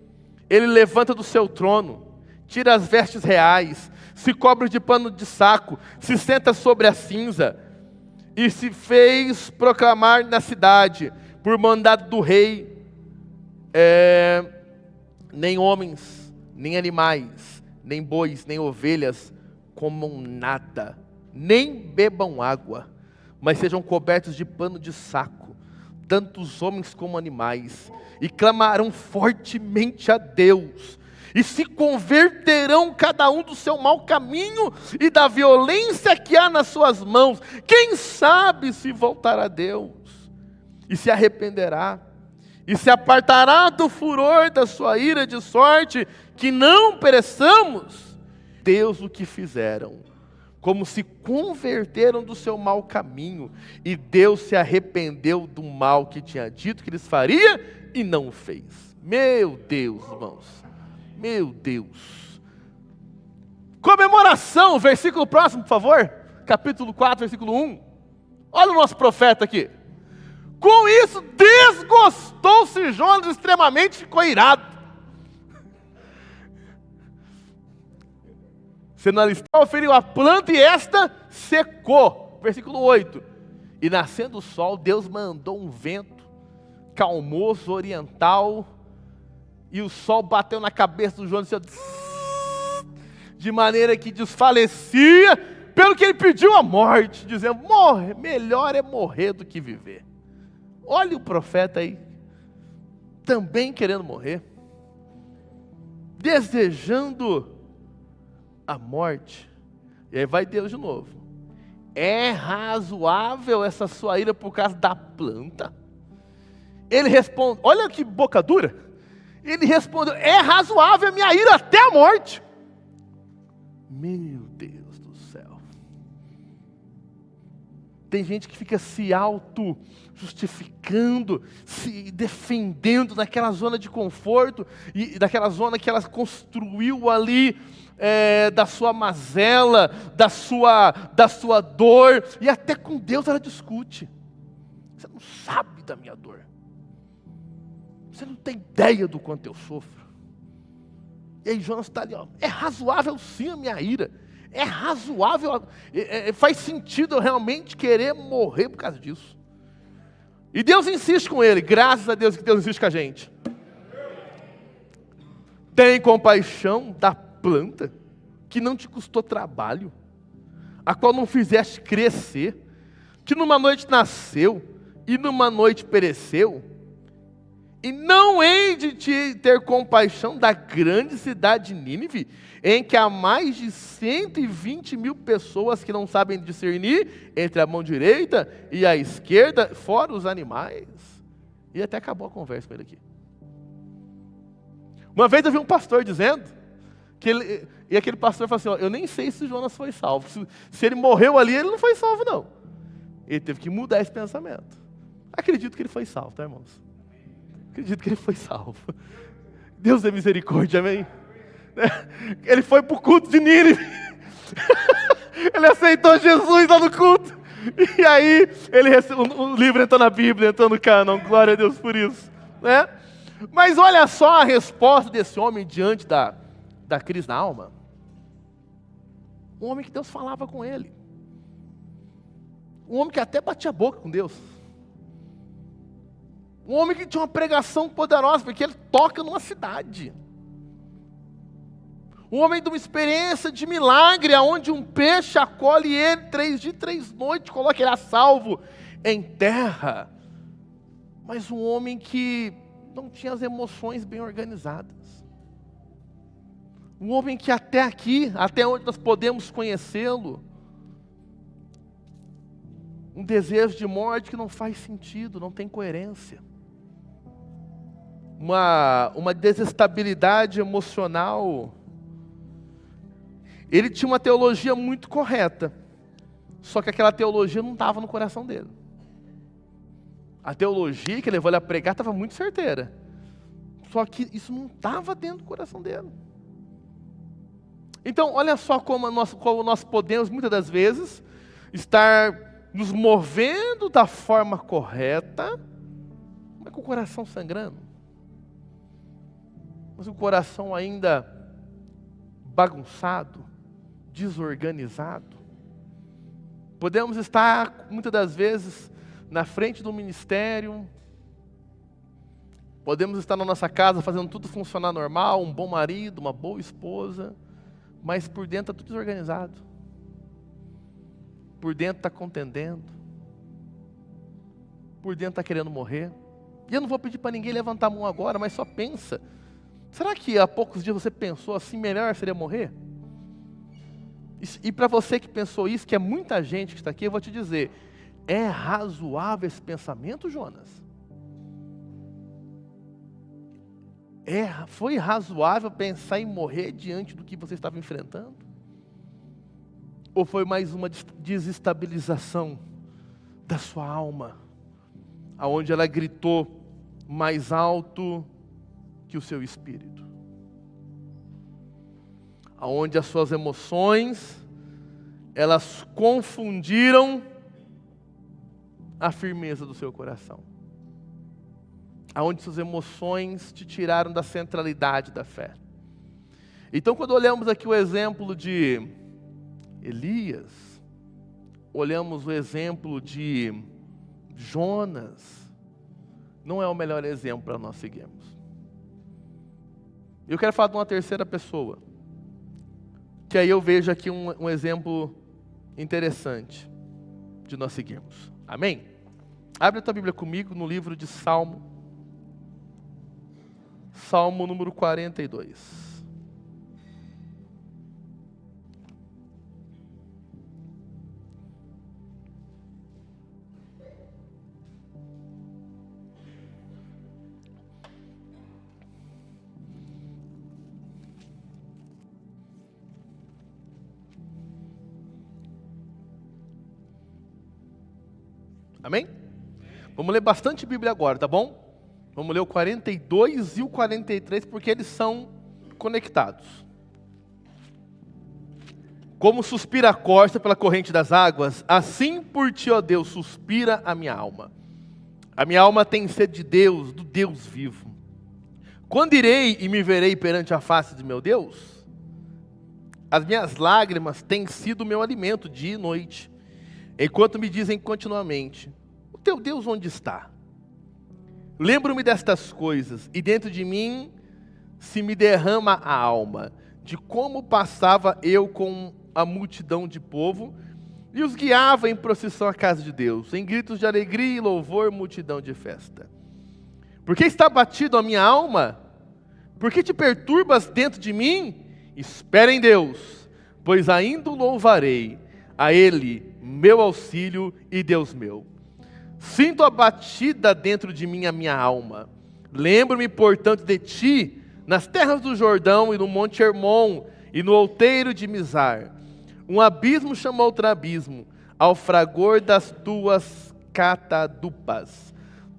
Ele levanta do seu trono, tira as vestes reais, se cobre de pano de saco, se senta sobre a cinza, e se fez proclamar na cidade, por mandado do rei, nem homens, nem animais, nem bois, nem ovelhas, comam nada, nem bebam água, mas sejam cobertos de pano de saco, tanto os homens como animais, e clamarão fortemente a Deus, e se converterão cada um do seu mau caminho, e da violência que há nas suas mãos, quem sabe se voltará a Deus, e se arrependerá, e se apartará do furor da sua ira, de sorte que não pereçamos. Deus o que fizeram, como se converteram do seu mau caminho, e Deus se arrependeu do mal que tinha dito que eles faria, e não o fez. Meu Deus, irmãos, meu Deus. Comemoração, versículo próximo, por favor, capítulo 4, versículo 1. Olha o nosso profeta aqui. Com isso, desgostou-se Jonas extremamente, ficou irado. Senalistal feriu a planta e esta secou. Versículo 8. E nascendo o sol, Deus mandou um vento calmoso, oriental, e o sol bateu na cabeça do Jonas, de maneira que desfalecia, pelo que ele pediu a morte, dizendo, melhor é morrer do que viver. Olha o profeta aí, também querendo morrer, desejando a morte. E aí vai Deus de novo. É razoável essa sua ira por causa da planta? Ele responde, olha que boca dura. Ele respondeu, é razoável a minha ira até a morte. Meu Deus do céu. Tem gente que fica se auto-justificando, se defendendo daquela zona de conforto, e daquela zona que ela construiu ali, da sua mazela, da sua dor, e até com Deus ela discute. Você não sabe da minha dor. Você não tem ideia do quanto eu sofro. E aí Jonas está ali, é razoável sim a minha ira. É razoável, faz sentido eu realmente querer morrer por causa disso. E Deus insiste com ele, graças a Deus que Deus insiste com a gente. Tem compaixão da planta, que não te custou trabalho, a qual não fizeste crescer, que numa noite nasceu, e numa noite pereceu. E não hei de te ter compaixão da grande cidade de Nínive, em que há mais de 120 mil pessoas que não sabem discernir entre a mão direita e a esquerda, fora os animais. E até acabou a conversa com ele aqui. Uma vez eu vi um pastor dizendo, e aquele pastor falou assim, eu nem sei se Jonas foi salvo. Se ele morreu ali, ele não foi salvo não. Ele teve que mudar esse pensamento. Acredito que ele foi salvo, tá, irmãos? Acredito que ele foi salvo. Deus é misericórdia, amém? Ele foi para o culto de Nínive. Ele aceitou Jesus lá no culto. E aí, o livro entrou na Bíblia, entrou no cânon. Glória a Deus por isso. Né? Mas olha só a resposta desse homem diante da crise na alma. Um homem que Deus falava com ele. Um homem que até batia a boca com Deus. Um homem que tinha uma pregação poderosa, porque ele toca numa cidade. Um homem de uma experiência de milagre, onde um peixe acolhe ele 3 dias e 3 noites, coloca ele a salvo em terra. Mas um homem que não tinha as emoções bem organizadas. Um homem que até aqui, até onde nós podemos conhecê-lo, um desejo de morte que não faz sentido, não tem coerência. Uma desestabilidade emocional. Ele tinha uma teologia muito correta, só que aquela teologia não estava no coração dele. A teologia que levou ele a pregar estava muito certeira, só que isso não estava dentro do coração dele. Então, olha só como nós podemos, muitas das vezes, estar nos movendo da forma correta, mas com o coração sangrando. Mas o coração ainda bagunçado, desorganizado. Podemos estar, muitas das vezes, na frente do ministério, podemos estar na nossa casa fazendo tudo funcionar normal, um bom marido, uma boa esposa, mas por dentro está tudo desorganizado. Por dentro está contendendo. Por dentro está querendo morrer. E eu não vou pedir para ninguém levantar a mão agora, mas só pensa. Será que há poucos dias você pensou assim, melhor seria morrer? E para você que pensou isso, que é muita gente que está aqui, eu vou te dizer, é razoável esse pensamento, Jonas? Foi razoável pensar em morrer diante do que você estava enfrentando? Ou foi mais uma desestabilização da sua alma, aonde ela gritou mais alto que o seu espírito? Aonde as suas emoções, elas confundiram a firmeza do seu coração. Aonde suas emoções te tiraram da centralidade da fé. Então, quando olhamos aqui o exemplo de Elias, olhamos o exemplo de Jonas, não é o melhor exemplo para nós seguirmos. Eu quero falar de uma terceira pessoa, que aí eu vejo aqui um exemplo interessante de nós seguirmos. Amém? Abre a tua Bíblia comigo no livro de Salmo número 42. Amém? Vamos ler bastante Bíblia agora, tá bom? Vamos ler o 42 e o 43, porque eles são conectados. Como suspira a corça pela corrente das águas, assim por ti, ó Deus, suspira a minha alma. A minha alma tem sede de Deus, do Deus vivo. Quando irei e me verei perante a face de meu Deus? As minhas lágrimas têm sido o meu alimento dia e noite, enquanto me dizem continuamente, o teu Deus onde está? Lembro-me destas coisas, e dentro de mim se me derrama a alma, de como passava eu com a multidão de povo, e os guiava em procissão à casa de Deus, em gritos de alegria e louvor, multidão de festa. Por que está batido a minha alma? Por que te perturbas dentro de mim? Espera em Deus, pois ainda o louvarei, a Ele, meu auxílio e Deus meu. Sinto abatida dentro de mim a minha alma. Lembro-me, portanto, de ti, nas terras do Jordão e no monte Hermon, e no outeiro de Mizar. Um abismo chama outro abismo, ao fragor das tuas catadupas.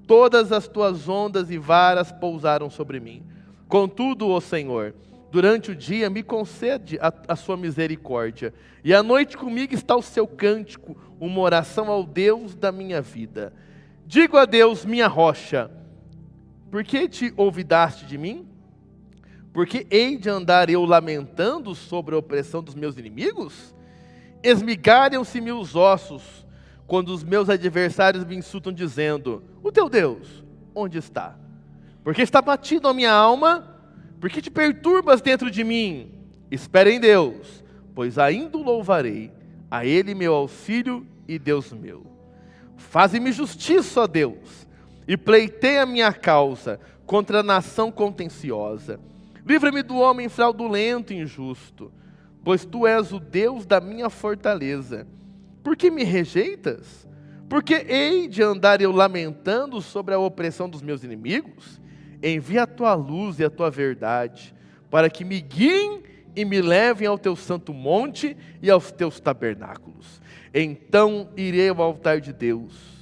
Todas as tuas ondas e varas pousaram sobre mim. Contudo, ó Senhor, durante o dia me concede a sua misericórdia, e à noite comigo está o seu cântico, uma oração ao Deus da minha vida. Digo a Deus, minha rocha, por que te olvidaste de mim? Porque hei de andar eu lamentando sobre a opressão dos meus inimigos? Esmigalham-se-me os ossos, quando os meus adversários me insultam dizendo, o teu Deus, onde está? Porque está batido a minha alma, porque te perturbas dentro de mim? Espera em Deus, pois ainda o louvarei, a Ele meu auxílio e Deus meu. Faze-me justiça, ó Deus, e pleiteia a minha causa contra a nação contenciosa. Livra-me do homem fraudulento e injusto, pois Tu és o Deus da minha fortaleza. Por que me rejeitas? Porque hei de andar eu lamentando sobre a opressão dos meus inimigos? Envia a Tua luz e a Tua verdade, para que me guiem e me levem ao Teu santo monte e aos Teus tabernáculos. Então irei ao altar de Deus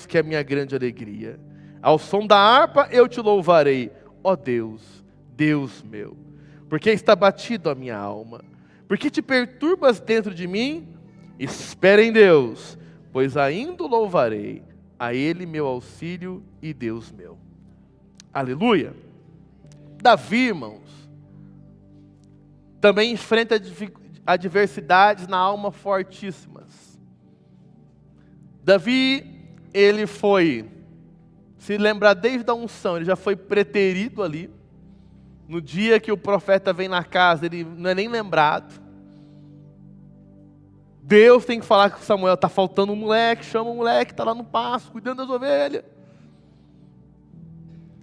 que é a minha grande alegria. Ao som da harpa eu Te louvarei, ó Deus, Deus meu. Porque está batido a minha alma, porque te perturbas dentro de mim? Espera em Deus, pois ainda o louvarei, a Ele meu auxílio e Deus meu. Aleluia. Davi, irmãos, também enfrenta adversidades na alma fortíssimas. Davi, ele foi, se lembrar desde a unção, ele já foi preterido ali. No dia que o profeta vem na casa, ele não é nem lembrado. Deus tem que falar com Samuel, está faltando um moleque, chama o moleque, está lá no pasto, cuidando das ovelhas.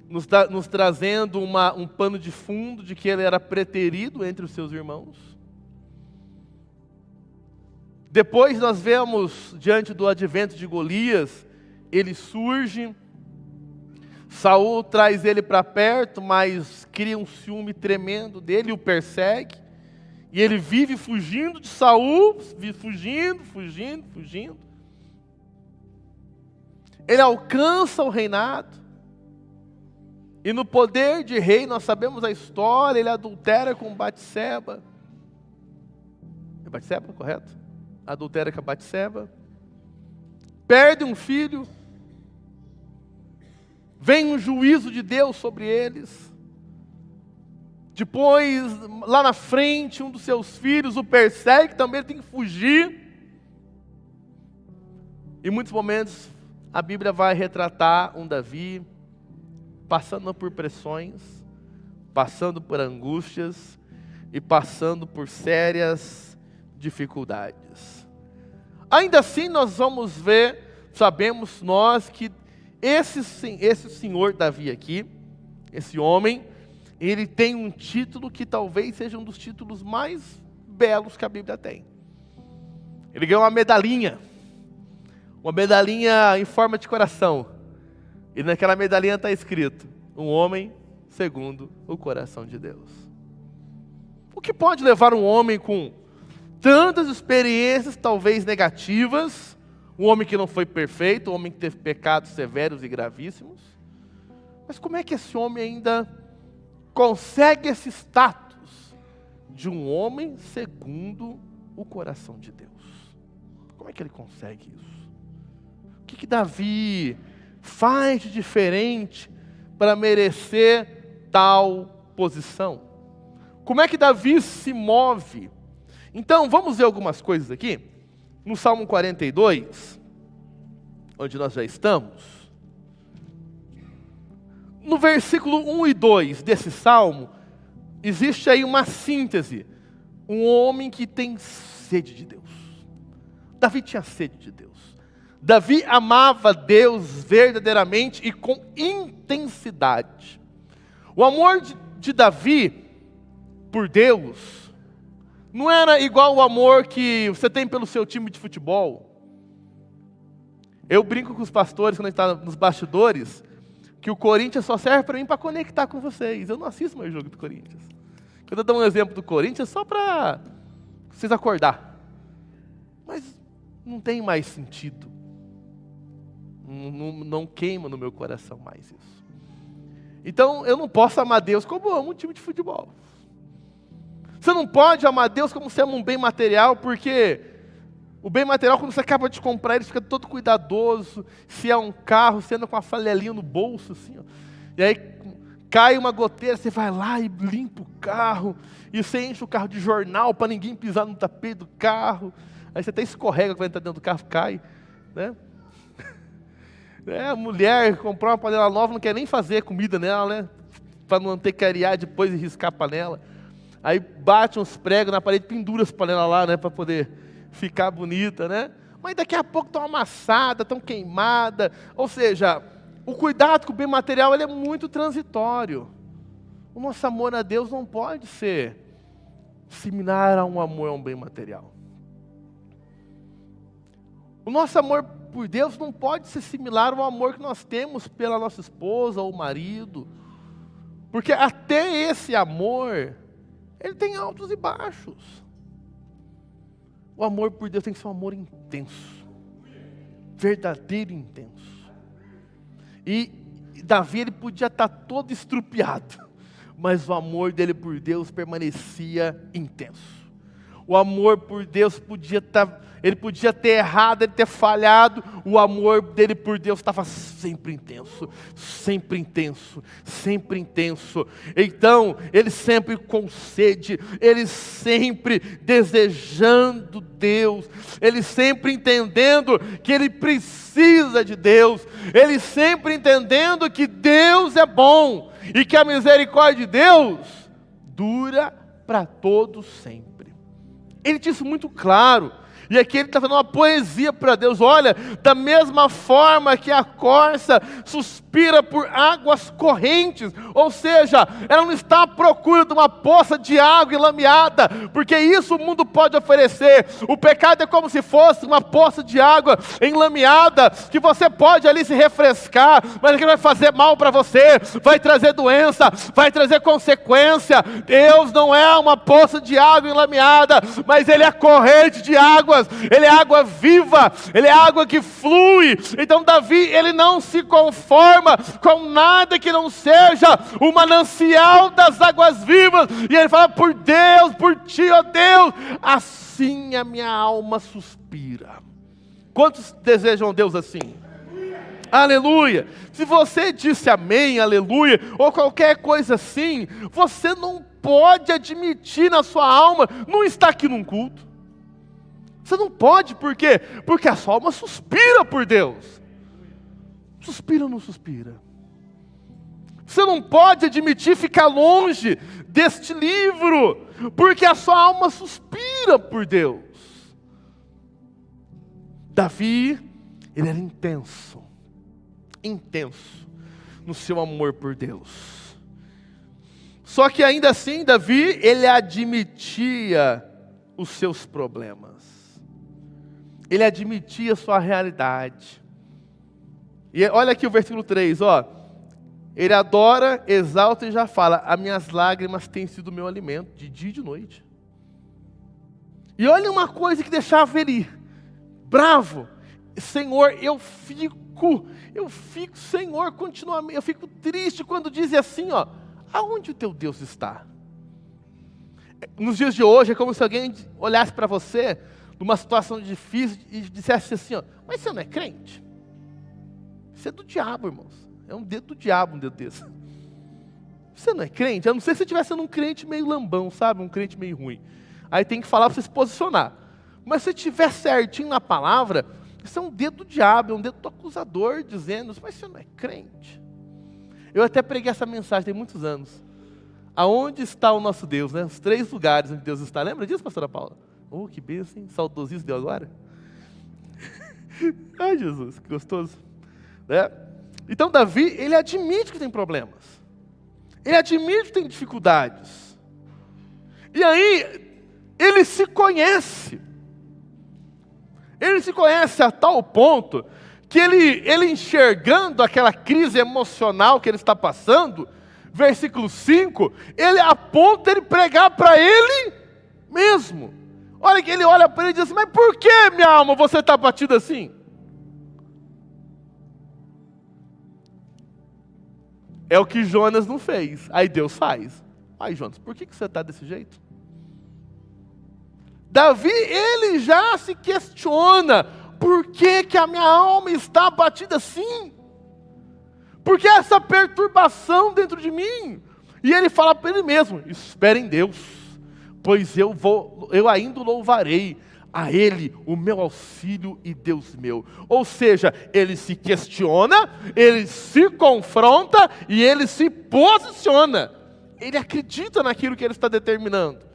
Nos trazendo um pano de fundo de que ele era preterido entre os seus irmãos. Depois nós vemos, diante do advento de Golias, ele surge, Saul traz ele para perto, mas cria um ciúme tremendo dele, o persegue. E ele vive fugindo de Saul, fugindo. Ele alcança o reinado. E no poder de rei, nós sabemos a história, ele adultera com Batseba. É Batseba, correto? Adultera com a Batseba. Perde um filho. Vem um juízo de Deus sobre eles. Depois, lá na frente, um dos seus filhos o persegue, também ele tem que fugir. Em muitos momentos, a Bíblia vai retratar um Davi passando por pressões, passando por angústias e passando por sérias dificuldades. Ainda assim, nós vamos ver, sabemos nós que esse senhor Davi aqui, esse homem, ele tem um título que talvez seja um dos títulos mais belos que a Bíblia tem. Ele ganhou uma medalhinha em forma de coração. E naquela medalhinha está escrito, um homem segundo o coração de Deus. O que pode levar um homem com tantas experiências, talvez negativas, um homem que não foi perfeito, um homem que teve pecados severos e gravíssimos, mas como é que esse homem ainda consegue esse status de um homem segundo o coração de Deus? Como é que ele consegue isso? O que Davi faz de diferente para merecer tal posição? Como é que Davi se move? Então, vamos ver algumas coisas aqui. No Salmo 42, onde nós já estamos, no versículo 1 e 2 desse salmo, existe aí uma síntese. Um homem que tem sede de Deus. Davi tinha sede de Deus. Davi amava Deus verdadeiramente e com intensidade. O amor de Davi por Deus não era igual o amor que você tem pelo seu time de futebol. Eu brinco com os pastores quando a gente está nos bastidores, que o Corinthians só serve para mim para conectar com vocês. Eu não assisto mais jogo do Corinthians. Quando eu dou um exemplo do Corinthians, só para vocês acordar. Mas não tem mais sentido. Não queima no meu coração mais isso. Então, eu não posso amar Deus como eu amo um time de futebol. Você não pode amar Deus como você ama um bem material, porque o bem material, quando você acaba de comprar, ele fica todo cuidadoso. Se é um carro, você anda com a flanelinha no bolso, assim, ó. E aí cai uma goteira, você vai lá e limpa o carro. E você enche o carro de jornal para ninguém pisar no tapete do carro. Aí você até escorrega quando está dentro do carro, cai, né? A mulher comprou uma panela nova, não quer nem fazer comida nela, né? Para não ter que arear depois e riscar a panela. Aí bate uns pregos na parede, pendura as panelas lá, né? Para poder ficar bonita, né? Mas daqui a pouco estão amassadas, estão queimadas. Ou seja, o cuidado com o bem material, ele é muito transitório. O nosso amor a Deus não pode ser similar a um amor a um bem material. O nosso amor por Deus não pode ser similar ao amor que nós temos pela nossa esposa ou marido. Porque até esse amor, ele tem altos e baixos. O amor por Deus tem que ser um amor intenso. Verdadeiro e intenso. E Davi, ele podia estar todo estrupiado, mas o amor dele por Deus permanecia intenso. O amor por Deus ele podia ter errado, ele ter falhado, o amor dele por Deus estava sempre intenso, sempre intenso, sempre intenso. Então, ele sempre com sede, ele sempre desejando Deus, ele sempre entendendo que ele precisa de Deus, ele sempre entendendo que Deus é bom e que a misericórdia de Deus dura para todos sempre. Ele tinha isso muito claro. E aqui ele está fazendo uma poesia para Deus. Olha, da mesma forma que a corça suspira por águas correntes, ou seja, ela não está à procura de uma poça de água enlameada, porque isso o mundo pode oferecer. O pecado é como se fosse uma poça de água enlameada, que você pode ali se refrescar, mas que vai fazer mal para você, vai trazer doença, vai trazer consequência. Deus não é uma poça de água enlameada, mas Ele é corrente de água. Ele é água viva, ele é água que flui. Então Davi, ele não se conforma com nada que não seja o manancial das águas vivas. E ele fala: por Deus, por ti, ó Deus, assim a minha alma suspira. Quantos desejam Deus assim? Aleluia. Se você disse amém, aleluia, ou qualquer coisa assim, você não pode admitir na sua alma não estar aqui num culto. Você não pode, por quê? Porque a sua alma suspira por Deus. Suspira ou não suspira? Você não pode admitir ficar longe deste livro, porque a sua alma suspira por Deus. Davi, ele era intenso no seu amor por Deus. Só que ainda assim, Davi, ele admitia os seus problemas. Ele admitia a sua realidade. E olha aqui o versículo 3, ó. Ele adora, exalta e já fala: as minhas lágrimas têm sido meu alimento, de dia e de noite. E olha uma coisa que deixava ele bravo: Senhor, eu fico, Senhor, continuamente, eu fico triste quando dizem assim, ó: aonde o teu Deus está? Nos dias de hoje é como se alguém olhasse para você numa situação difícil e dissesse assim, ó: mas você não é crente? Isso é do diabo, irmãos. É um dedo do diabo, um dedo desse. Você não é crente? A não ser se você estivesse sendo um crente meio lambão, sabe? Um crente meio ruim. Aí tem que falar para você se posicionar. Mas se você estiver certinho na palavra, isso é um dedo do diabo, é um dedo do acusador, dizendo: mas você não é crente? Eu até preguei essa mensagem tem muitos anos. Aonde está o nosso Deus, né? Os 3 lugares onde Deus está. Lembra disso, pastora Paula? Oh, que bênção, hein? Saudosismo deu agora. Ai, Jesus, que gostoso. Né? Então, Davi, ele admite que tem problemas. Ele admite que tem dificuldades. E aí, ele se conhece. Ele se conhece a tal ponto que ele enxergando aquela crise emocional que ele está passando, versículo 5, ele aponta ele pregar para ele mesmo. Olha que ele olha para ele e diz assim: mas por que, minha alma, você está batida assim? É o que Jonas não fez. Aí Deus faz. Aí Jonas, por que você está desse jeito? Davi, ele já se questiona. Por que a minha alma está abatida assim? Por que essa perturbação dentro de mim? E ele fala para ele mesmo, espere em Deus, pois eu ainda o louvarei, a Ele o meu auxílio e Deus meu. Ou seja, ele se questiona, ele se confronta e ele se posiciona. Ele acredita naquilo que ele está determinando.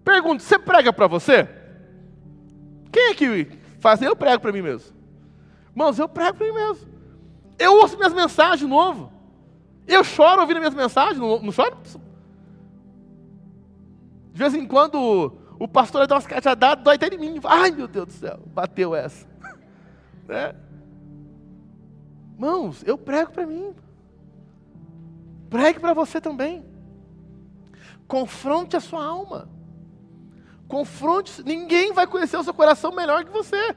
Pergunto, você prega para você? Quem é que faz? Eu prego para mim mesmo. Irmãos, eu prego para mim mesmo. Eu ouço minhas mensagens de novo. Eu choro ouvindo minhas mensagens, não choro? De vez em quando o pastor dá umas cajadadas, dói até de mim. Ai, meu Deus do céu, bateu essa. Né? Irmãos, eu prego para mim. Pregue para você também. Confronte a sua alma. Confronte, ninguém vai conhecer o seu coração melhor que você.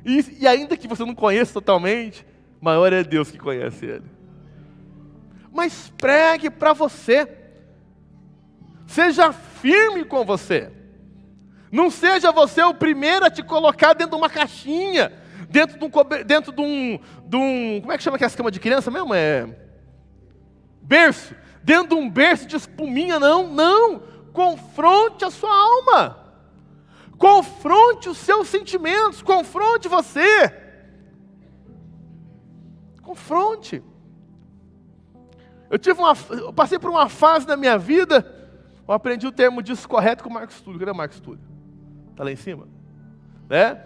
E ainda que você não conheça totalmente, maior é Deus que conhece ele. Mas pregue para você. Seja firme com você. Não seja você o primeiro a te colocar dentro de uma caixinha, dentro de um como é que chama aquela cama de criança mesmo? Berço. Dentro de um berço de espuminha, não. Confronte a sua alma. Confronte os seus sentimentos. Confronte você. Confronte. Eu passei por uma fase da minha vida, eu aprendi o termo disso correto com o Marcos Túlio. Cadê o Marcos Túlio? Está lá em cima? Né?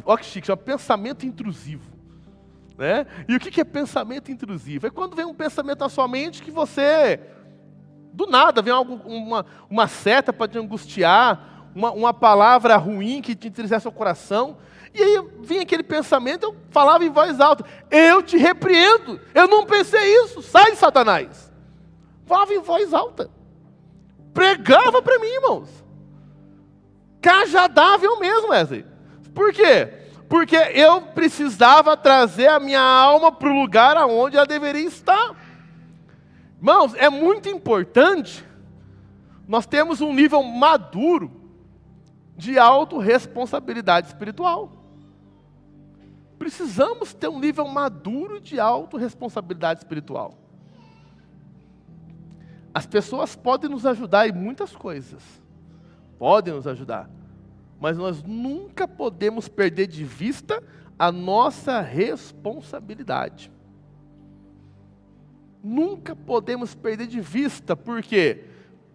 Olha que chique, chama pensamento intrusivo. Né? E o que é pensamento intrusivo? É quando vem um pensamento na sua mente que você, do nada, vem uma seta para te angustiar, uma palavra ruim que te entristece o coração, e aí vinha aquele pensamento, eu falava em voz alta, eu te repreendo, eu não pensei isso, sai Satanás. Falava em voz alta, pregava para mim, irmãos, cajadava eu mesmo, Wesley. Por quê? Porque eu precisava trazer a minha alma para o lugar aonde ela deveria estar. Irmãos, é muito importante nós temos um nível maduro de autorresponsabilidade espiritual. Precisamos ter um nível maduro de autorresponsabilidade espiritual. As pessoas podem nos ajudar em muitas coisas. Podem nos ajudar. Mas nós nunca podemos perder de vista a nossa responsabilidade. Nunca podemos perder de vista, porque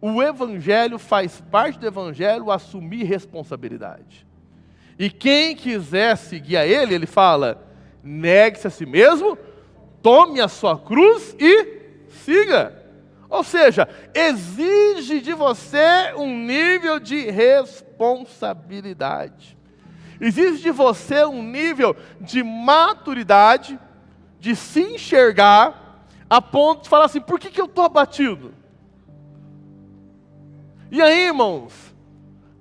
o Evangelho faz parte do Evangelho assumir responsabilidade. E quem quiser seguir a Ele, Ele fala, negue-se a si mesmo, tome a sua cruz e siga. Ou seja, exige de você um nível de responsabilidade. Exige de você um nível de maturidade, de se enxergar, a ponto de falar assim, por que eu estou abatido? E aí, irmãos,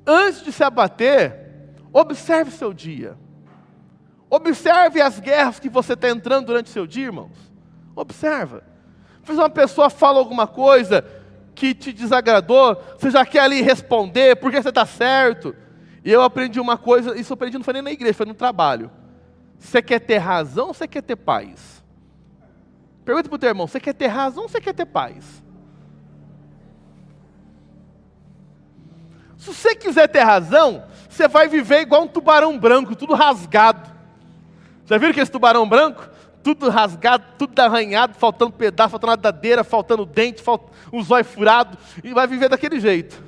antes de se abater, observe seu dia. Observe as guerras que você está entrando durante o seu dia, irmãos. Observa. Se uma pessoa fala alguma coisa que te desagradou, você já quer ali responder, porque você está certo. E eu aprendi uma coisa, isso eu aprendi não foi nem na igreja, foi no trabalho. Você quer ter razão ou você quer ter paz? Pergunta para o teu irmão, você quer ter razão ou você quer ter paz? Se você quiser ter razão, você vai viver igual um tubarão branco, tudo rasgado. Já viram aquele tubarão branco? Tudo rasgado, tudo arranhado, faltando pedaço, faltando nadadeira, faltando dente, um zóio furado, e vai viver daquele jeito.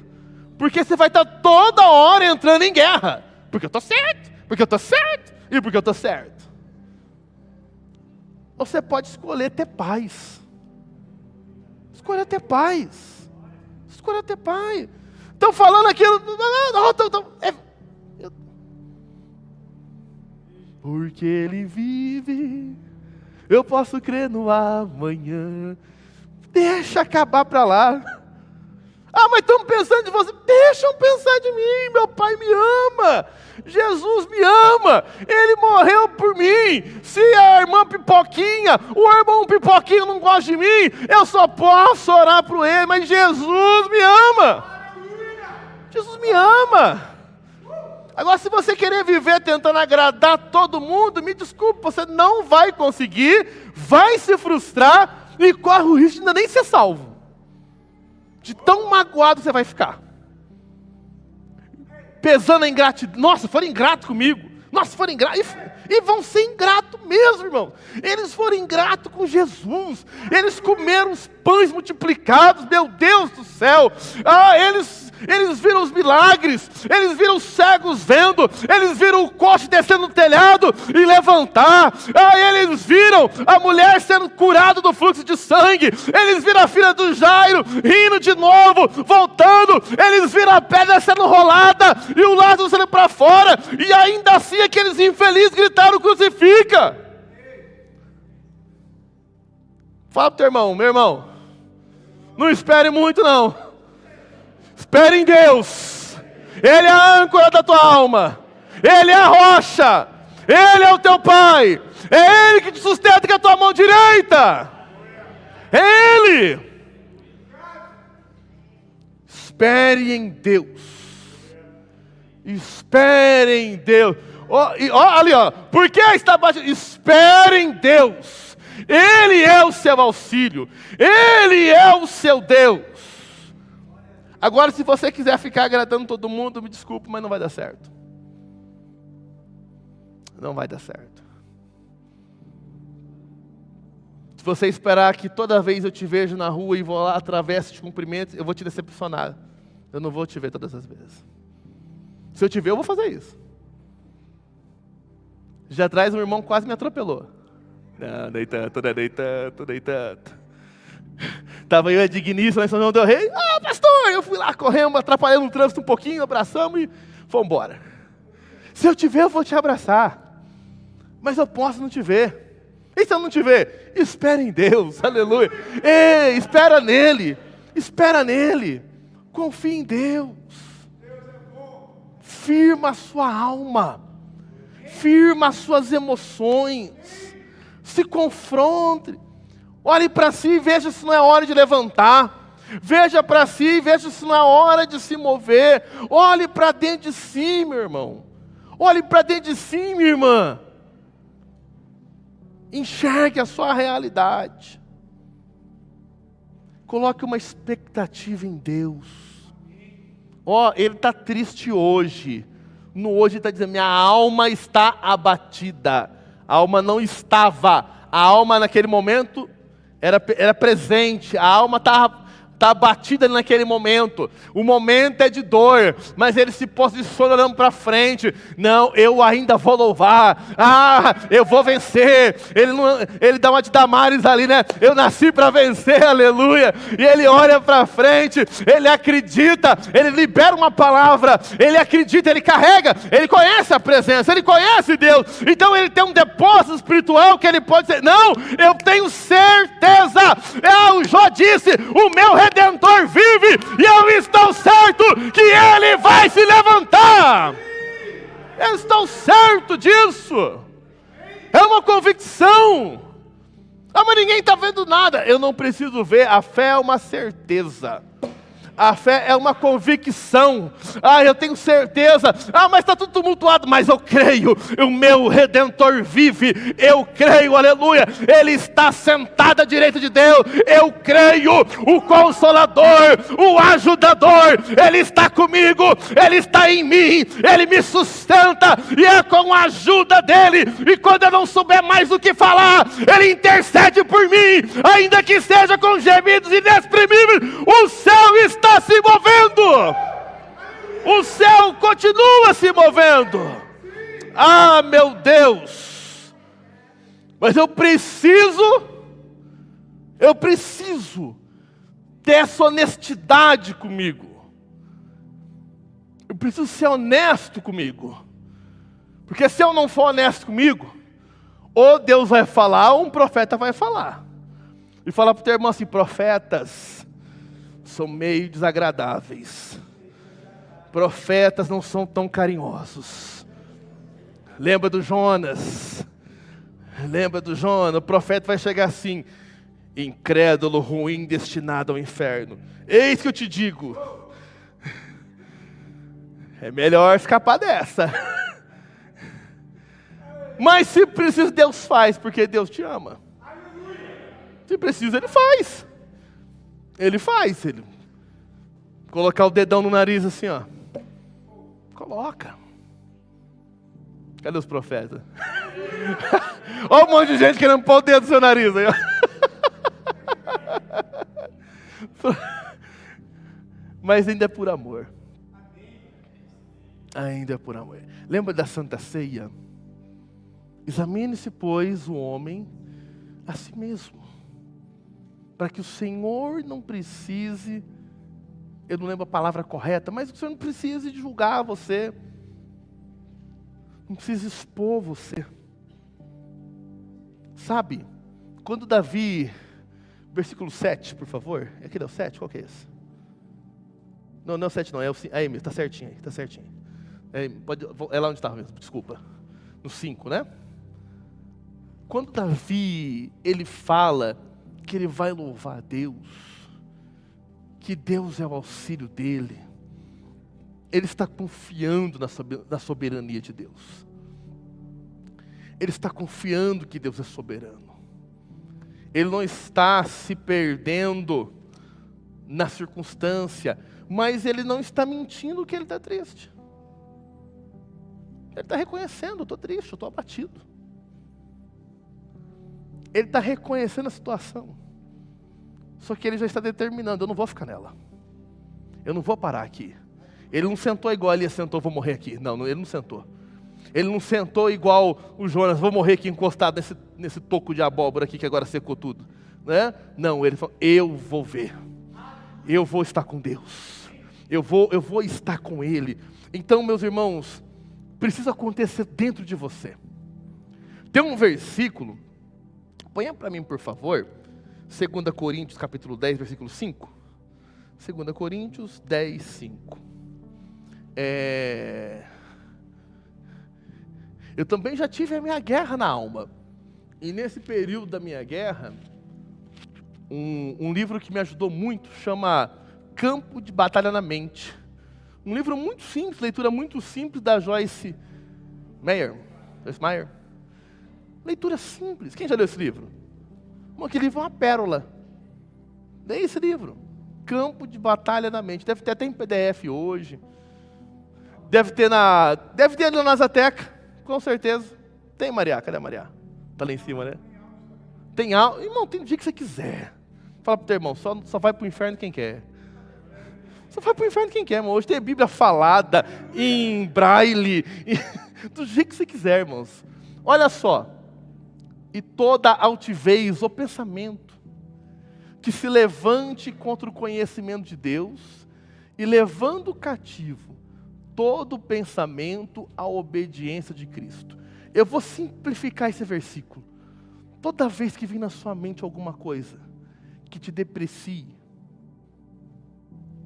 Porque você vai estar toda hora entrando em guerra. Porque eu estou certo, porque eu estou certo, e porque eu estou certo. Você pode escolher ter paz. Escolher ter paz. Escolher ter paz. Estão falando aquilo. Porque Ele vive, eu posso crer no amanhã. Deixa acabar para lá. Ah, mas estão pensando de você. Deixam pensar de mim, meu Pai me ama. Jesus me ama, Ele morreu por mim. Se a irmã Pipoquinha, o irmão Pipoquinha não gosta de mim, eu só posso orar por ele, mas Jesus me ama. Jesus me ama. Agora, se você querer viver tentando agradar todo mundo, me desculpe, você não vai conseguir, vai se frustrar e corre o risco de ainda nem ser salvo. De tão magoado você vai ficar. Pesando a ingratidão. Nossa, foram ingratos comigo. Nossa, foram ingratos. E vão ser ingratos mesmo, irmão. Eles foram ingratos com Jesus. Eles comeram os pães multiplicados. Meu Deus do céu. Eles viram os milagres. Eles viram os cegos vendo. Eles viram o coche descendo no telhado e levantar. Eles viram a mulher sendo curada do fluxo de sangue. Eles viram a filha do Jairo rindo de novo, voltando. Eles viram a pedra sendo rolada e o Lázaro saindo para fora. E ainda assim aqueles infelizes gritaram: crucifica. Fala pro teu irmão: meu irmão, não espere muito não. Espere em Deus. Ele é a âncora da tua alma. Ele é a rocha. Ele é o teu Pai. É Ele que te sustenta com a tua mão direita. É Ele. Espere em Deus. Espere em Deus. Ali, por que está baixo? Espere em Deus. Ele é o seu auxílio. Ele é o seu Deus. Agora, se você quiser ficar agradando todo mundo, me desculpe, mas não vai dar certo. Não vai dar certo. Se você esperar que toda vez eu te vejo na rua e vou lá, atravesso, te cumprimento, eu vou te decepcionar. Eu não vou te ver todas as vezes. Se eu te ver, eu vou fazer isso. Já atrás um irmão quase me atropelou. Não, nem tanto, né? Nem tanto, nem tanto. Estava eu e a Digníssima lá em São João del Rei. Pastor, eu fui lá correndo, atrapalhando o trânsito um pouquinho, abraçamos e fomos embora. Se eu te ver, eu vou te abraçar. Mas eu posso não te ver. E se eu não te ver? Espera em Deus, aleluia. Ei, espera nele. Espera nele. Confia em Deus. Firma a sua alma. Firma as suas emoções. Se confronte. Olhe para si e veja se não é hora de levantar. Veja para si e veja se não é hora de se mover. Olhe para dentro de si, meu irmão. Olhe para dentro de si, minha irmã. Enxergue a sua realidade. Coloque uma expectativa em Deus. Ele está triste hoje. No hoje ele está dizendo: minha alma está abatida. A alma não estava. A alma naquele momento era presente, a alma está abatida naquele momento. O momento é de dor, mas ele se posiciona olhando para frente. Não, eu ainda vou louvar. Eu vou vencer. Ele dá uma de Damares ali, né? Eu nasci para vencer, aleluia. E ele olha para frente, ele acredita, ele libera uma palavra, ele acredita, ele carrega, ele conhece a presença, ele conhece Deus. Então ele tem um depósito espiritual que ele pode dizer: não, eu tenho certeza. O Jó disse: o meu Redentor vive e eu estou certo que Ele vai se levantar. Eu estou certo disso. É uma convicção. Mas ninguém está vendo nada. Eu não preciso ver. A fé é uma certeza. A fé é uma convicção. Eu tenho certeza. Mas está tudo tumultuado. Mas eu creio. O meu Redentor vive. Eu creio, aleluia. Ele está sentado à direita de Deus. Eu creio. O Consolador, o Ajudador, Ele está comigo. Ele está em mim. Ele me sustenta. E é com a ajuda dEle. E quando eu não souber mais o que falar, Ele intercede por mim. Ainda que seja com gemidos inexprimíveis. O céu está se movendo. O céu continua se movendo. Meu Deus. Mas eu preciso ter essa honestidade comigo. Eu preciso ser honesto comigo. Porque se eu não for honesto comigo, ou Deus vai falar, ou um profeta vai falar. E falar para o teu irmão assim: profetas, são meio desagradáveis. Profetas não são tão carinhosos. Lembra do Jonas? Lembra do Jonas? O profeta vai chegar assim: incrédulo, ruim, destinado ao inferno. Eis que eu te digo, é melhor escapar dessa. Mas se precisa, Deus faz, porque Deus te ama. Se precisa, Ele faz. Ele faz. Ele colocar o dedão no nariz assim, ó. Coloca. Cadê os profetas? Olha um monte de gente querendo pôr o dedo no seu nariz aí, ó. Mas ainda é por amor. Ainda é por amor. Lembra da Santa Ceia? Examine-se, pois, o homem a si mesmo, para que o Senhor não precise, eu não lembro a palavra correta, mas o Senhor não precise julgar você, não precisa expor você. Sabe, quando Davi, versículo 7, por favor, aquele é o 7, qual que é esse? Não é o 7 não, é o 5, aí mesmo, está certinho aí, está certinho. É lá onde estava mesmo, desculpa, no 5, né? Quando Davi, ele fala que ele vai louvar a Deus, que Deus é o auxílio dele, ele está confiando na soberania de Deus. Ele está confiando que Deus é soberano. Ele não está se perdendo na circunstância, mas ele não está mentindo que ele está triste. Ele está reconhecendo: eu estou triste, eu estou abatido. Ele está reconhecendo a situação. Só que ele já está determinando: eu não vou ficar nela. Eu não vou parar aqui. Ele não sentou igual ele sentou: vou morrer aqui. Não, ele não sentou. Ele não sentou igual o Jonas: vou morrer aqui encostado nesse toco de abóbora aqui que agora secou tudo. Né? Não, ele falou: eu vou ver. Eu vou estar com Deus. Eu vou estar com Ele. Então, meus irmãos, precisa acontecer dentro de você. Tem um versículo, ponha para mim, por favor, 2 Coríntios capítulo 10, versículo 5. 2 Coríntios 10, 5. Eu também já tive a minha guerra na alma. E nesse período da minha guerra, um livro que me ajudou muito chama Campo de Batalha na Mente. Um livro muito simples, leitura muito simples da Joyce Meyer. Leitura simples. Quem já leu esse livro? Aquele livro é uma pérola. Leia esse livro. Campo de Batalha na Mente. Deve ter até em PDF hoje. Deve ter ali na Zateca, com certeza. Tem, Maria? Cadê a Maria? Está lá em cima, né? Tem aula. Irmão, tem o dia que você quiser. Fala pro teu irmão, só vai pro inferno quem quer. Só vai pro inferno quem quer, irmão. Hoje tem a Bíblia falada em braille, do jeito que você quiser, irmãos. Olha só. E toda altivez ou pensamento que se levante contra o conhecimento de Deus, e levando cativo todo pensamento à obediência de Cristo. Eu vou simplificar esse versículo. Toda vez que vir na sua mente alguma coisa que te deprecie,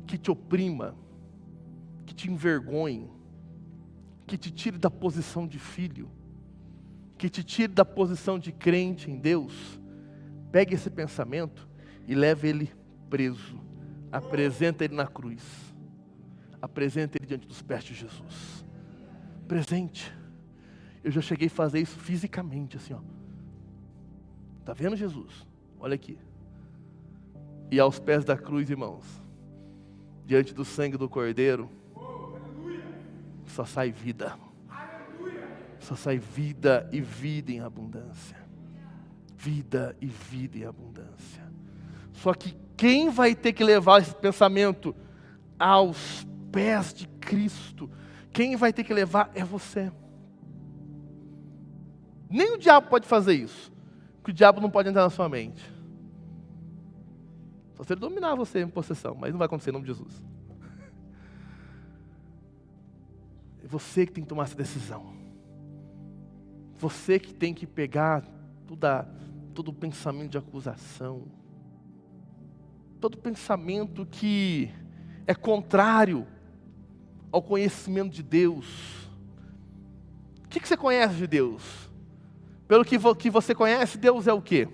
que te oprima, que te envergonhe, que te tire da posição de filho, que te tire da posição de crente em Deus, pegue esse pensamento e leve ele preso. Apresenta ele na cruz. Apresenta ele diante dos pés de Jesus. Presente. Eu já cheguei a fazer isso fisicamente, assim, ó. Tá vendo, Jesus? Olha aqui. E aos pés da cruz, irmãos, diante do sangue do Cordeiro, só sai vida. Só sai vida e vida em abundância. Vida e vida em abundância. Só que quem vai ter que levar esse pensamento aos pés de Cristo, quem vai ter que levar é você. Nem o diabo pode fazer isso, porque o diabo não pode entrar na sua mente. Só se ele dominar você em possessão, mas não vai acontecer em nome de Jesus. É você que tem que tomar essa decisão. Você que tem que pegar todo o pensamento de acusação, todo pensamento que é contrário ao conhecimento de Deus. O que você conhece de Deus? Pelo que você conhece, Deus é o quê?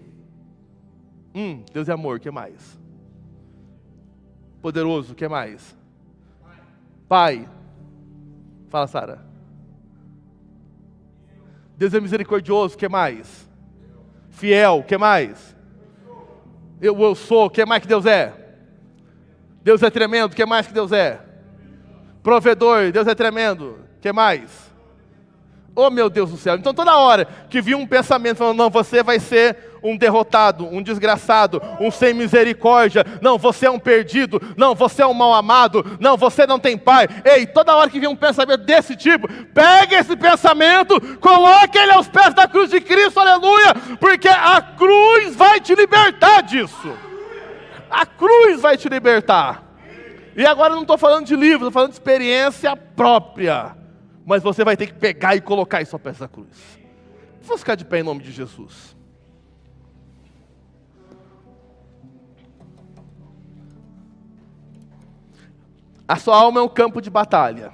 Deus é amor, o que mais? Poderoso, o que mais? Pai. Fala, Sara. Deus é misericordioso, o que mais? Fiel, o que mais? Eu sou, o que mais que Deus é? Deus é tremendo, o que mais que Deus é? Provedor, Deus é tremendo, o que mais? Oh, meu Deus do céu. Então toda hora que vi um pensamento falando, não, você vai ser um derrotado, um desgraçado, um sem misericórdia, não, você é um perdido, não, você é um mal amado, não, você não tem pai. Ei, toda hora que vi um pensamento desse tipo, pega esse pensamento, coloque ele aos pés da cruz de Cristo, aleluia, porque a cruz vai te libertar disso. A cruz vai te libertar. E agora eu não estou falando de livro, estou falando de experiência própria. Mas você vai ter que pegar e colocar isso ao pé da cruz. Vamos ficar de pé em nome de Jesus. A sua alma é um campo de batalha.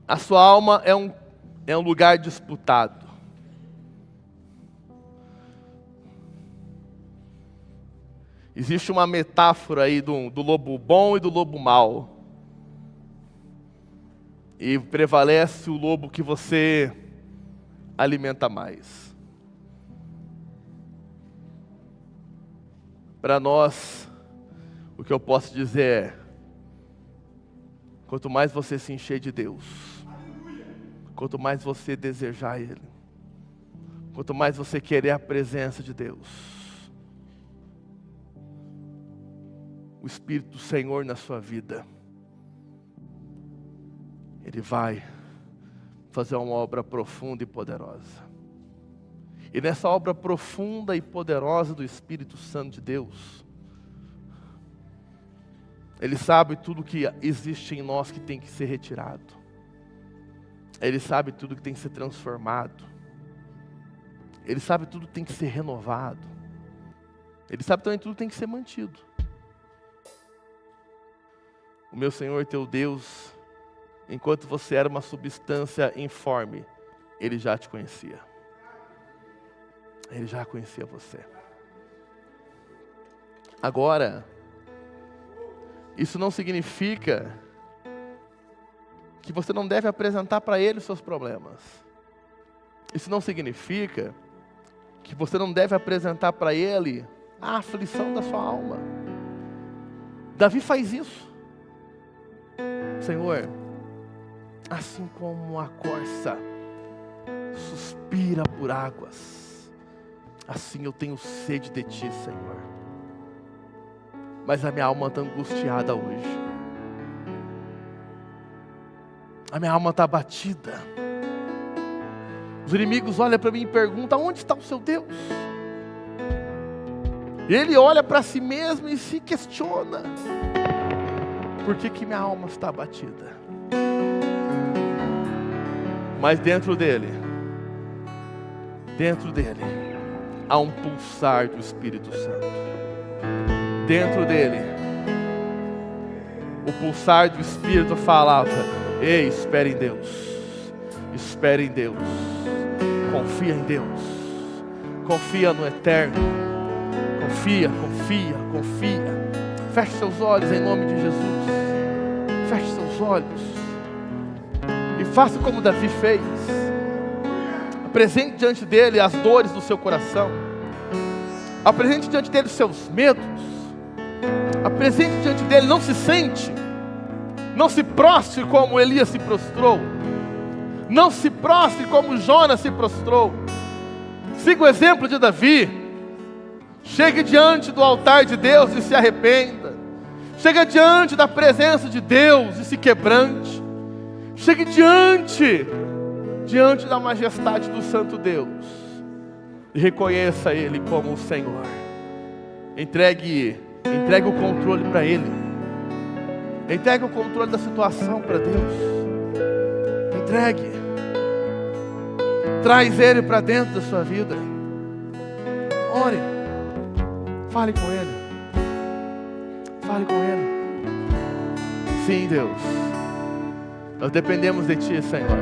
A sua alma é um lugar disputado. Existe uma metáfora aí do lobo bom e do lobo mau. E prevalece o lobo que você alimenta mais. Para nós, o que eu posso dizer é, quanto mais você se encher de Deus, quanto mais você desejar Ele, quanto mais você querer a presença de Deus, o Espírito do Senhor na sua vida, Ele vai fazer uma obra profunda e poderosa. E nessa obra profunda e poderosa do Espírito Santo de Deus, Ele sabe tudo que existe em nós que tem que ser retirado. Ele sabe tudo que tem que ser transformado. Ele sabe tudo que tem que ser renovado. Ele sabe também tudo que tem que ser mantido. O meu Senhor, teu Deus, enquanto você era uma substância informe, Ele já te conhecia. Ele já conhecia você. Agora, isso não significa que você não deve apresentar para Ele os seus problemas. Isso não significa que você não deve apresentar para Ele a aflição da sua alma. Davi faz isso. Senhor, assim como a corça suspira por águas, assim eu tenho sede de Ti, Senhor. Mas a minha alma está angustiada hoje. A minha alma está abatida. Os inimigos olham para mim e perguntam, onde está o seu Deus? E ele olha para si mesmo e se questiona, por que minha alma está abatida? Mas dentro dele, há um pulsar do Espírito Santo. Dentro dele, o pulsar do Espírito falava, ei, espere em Deus, espere em Deus, confia em Deus, confia no Eterno, confia. Feche seus olhos em nome de Jesus, feche seus olhos e faça como Davi fez. Apresente diante dele as dores do seu coração, apresente diante dele os seus medos, apresente diante dele, não se sente, não se prostre como Elias se prostrou, não se prostre como Jonas se prostrou, siga o exemplo de Davi. Chegue diante do altar de Deus e se arrependa. Chegue diante da presença de Deus e se quebrante. Chegue diante da majestade do Santo Deus e reconheça Ele como o Senhor. Entregue o controle para Ele. Entregue o controle da situação para Deus. Entregue. Traz Ele para dentro da sua vida. Ore. Fale com Ele. Fale com Ele. Sim, Deus. Nós dependemos de Ti, Senhor.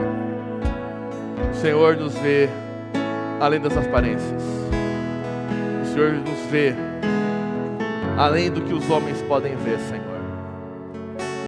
O Senhor nos vê além das aparências. O Senhor nos vê além do que os homens podem ver, Senhor.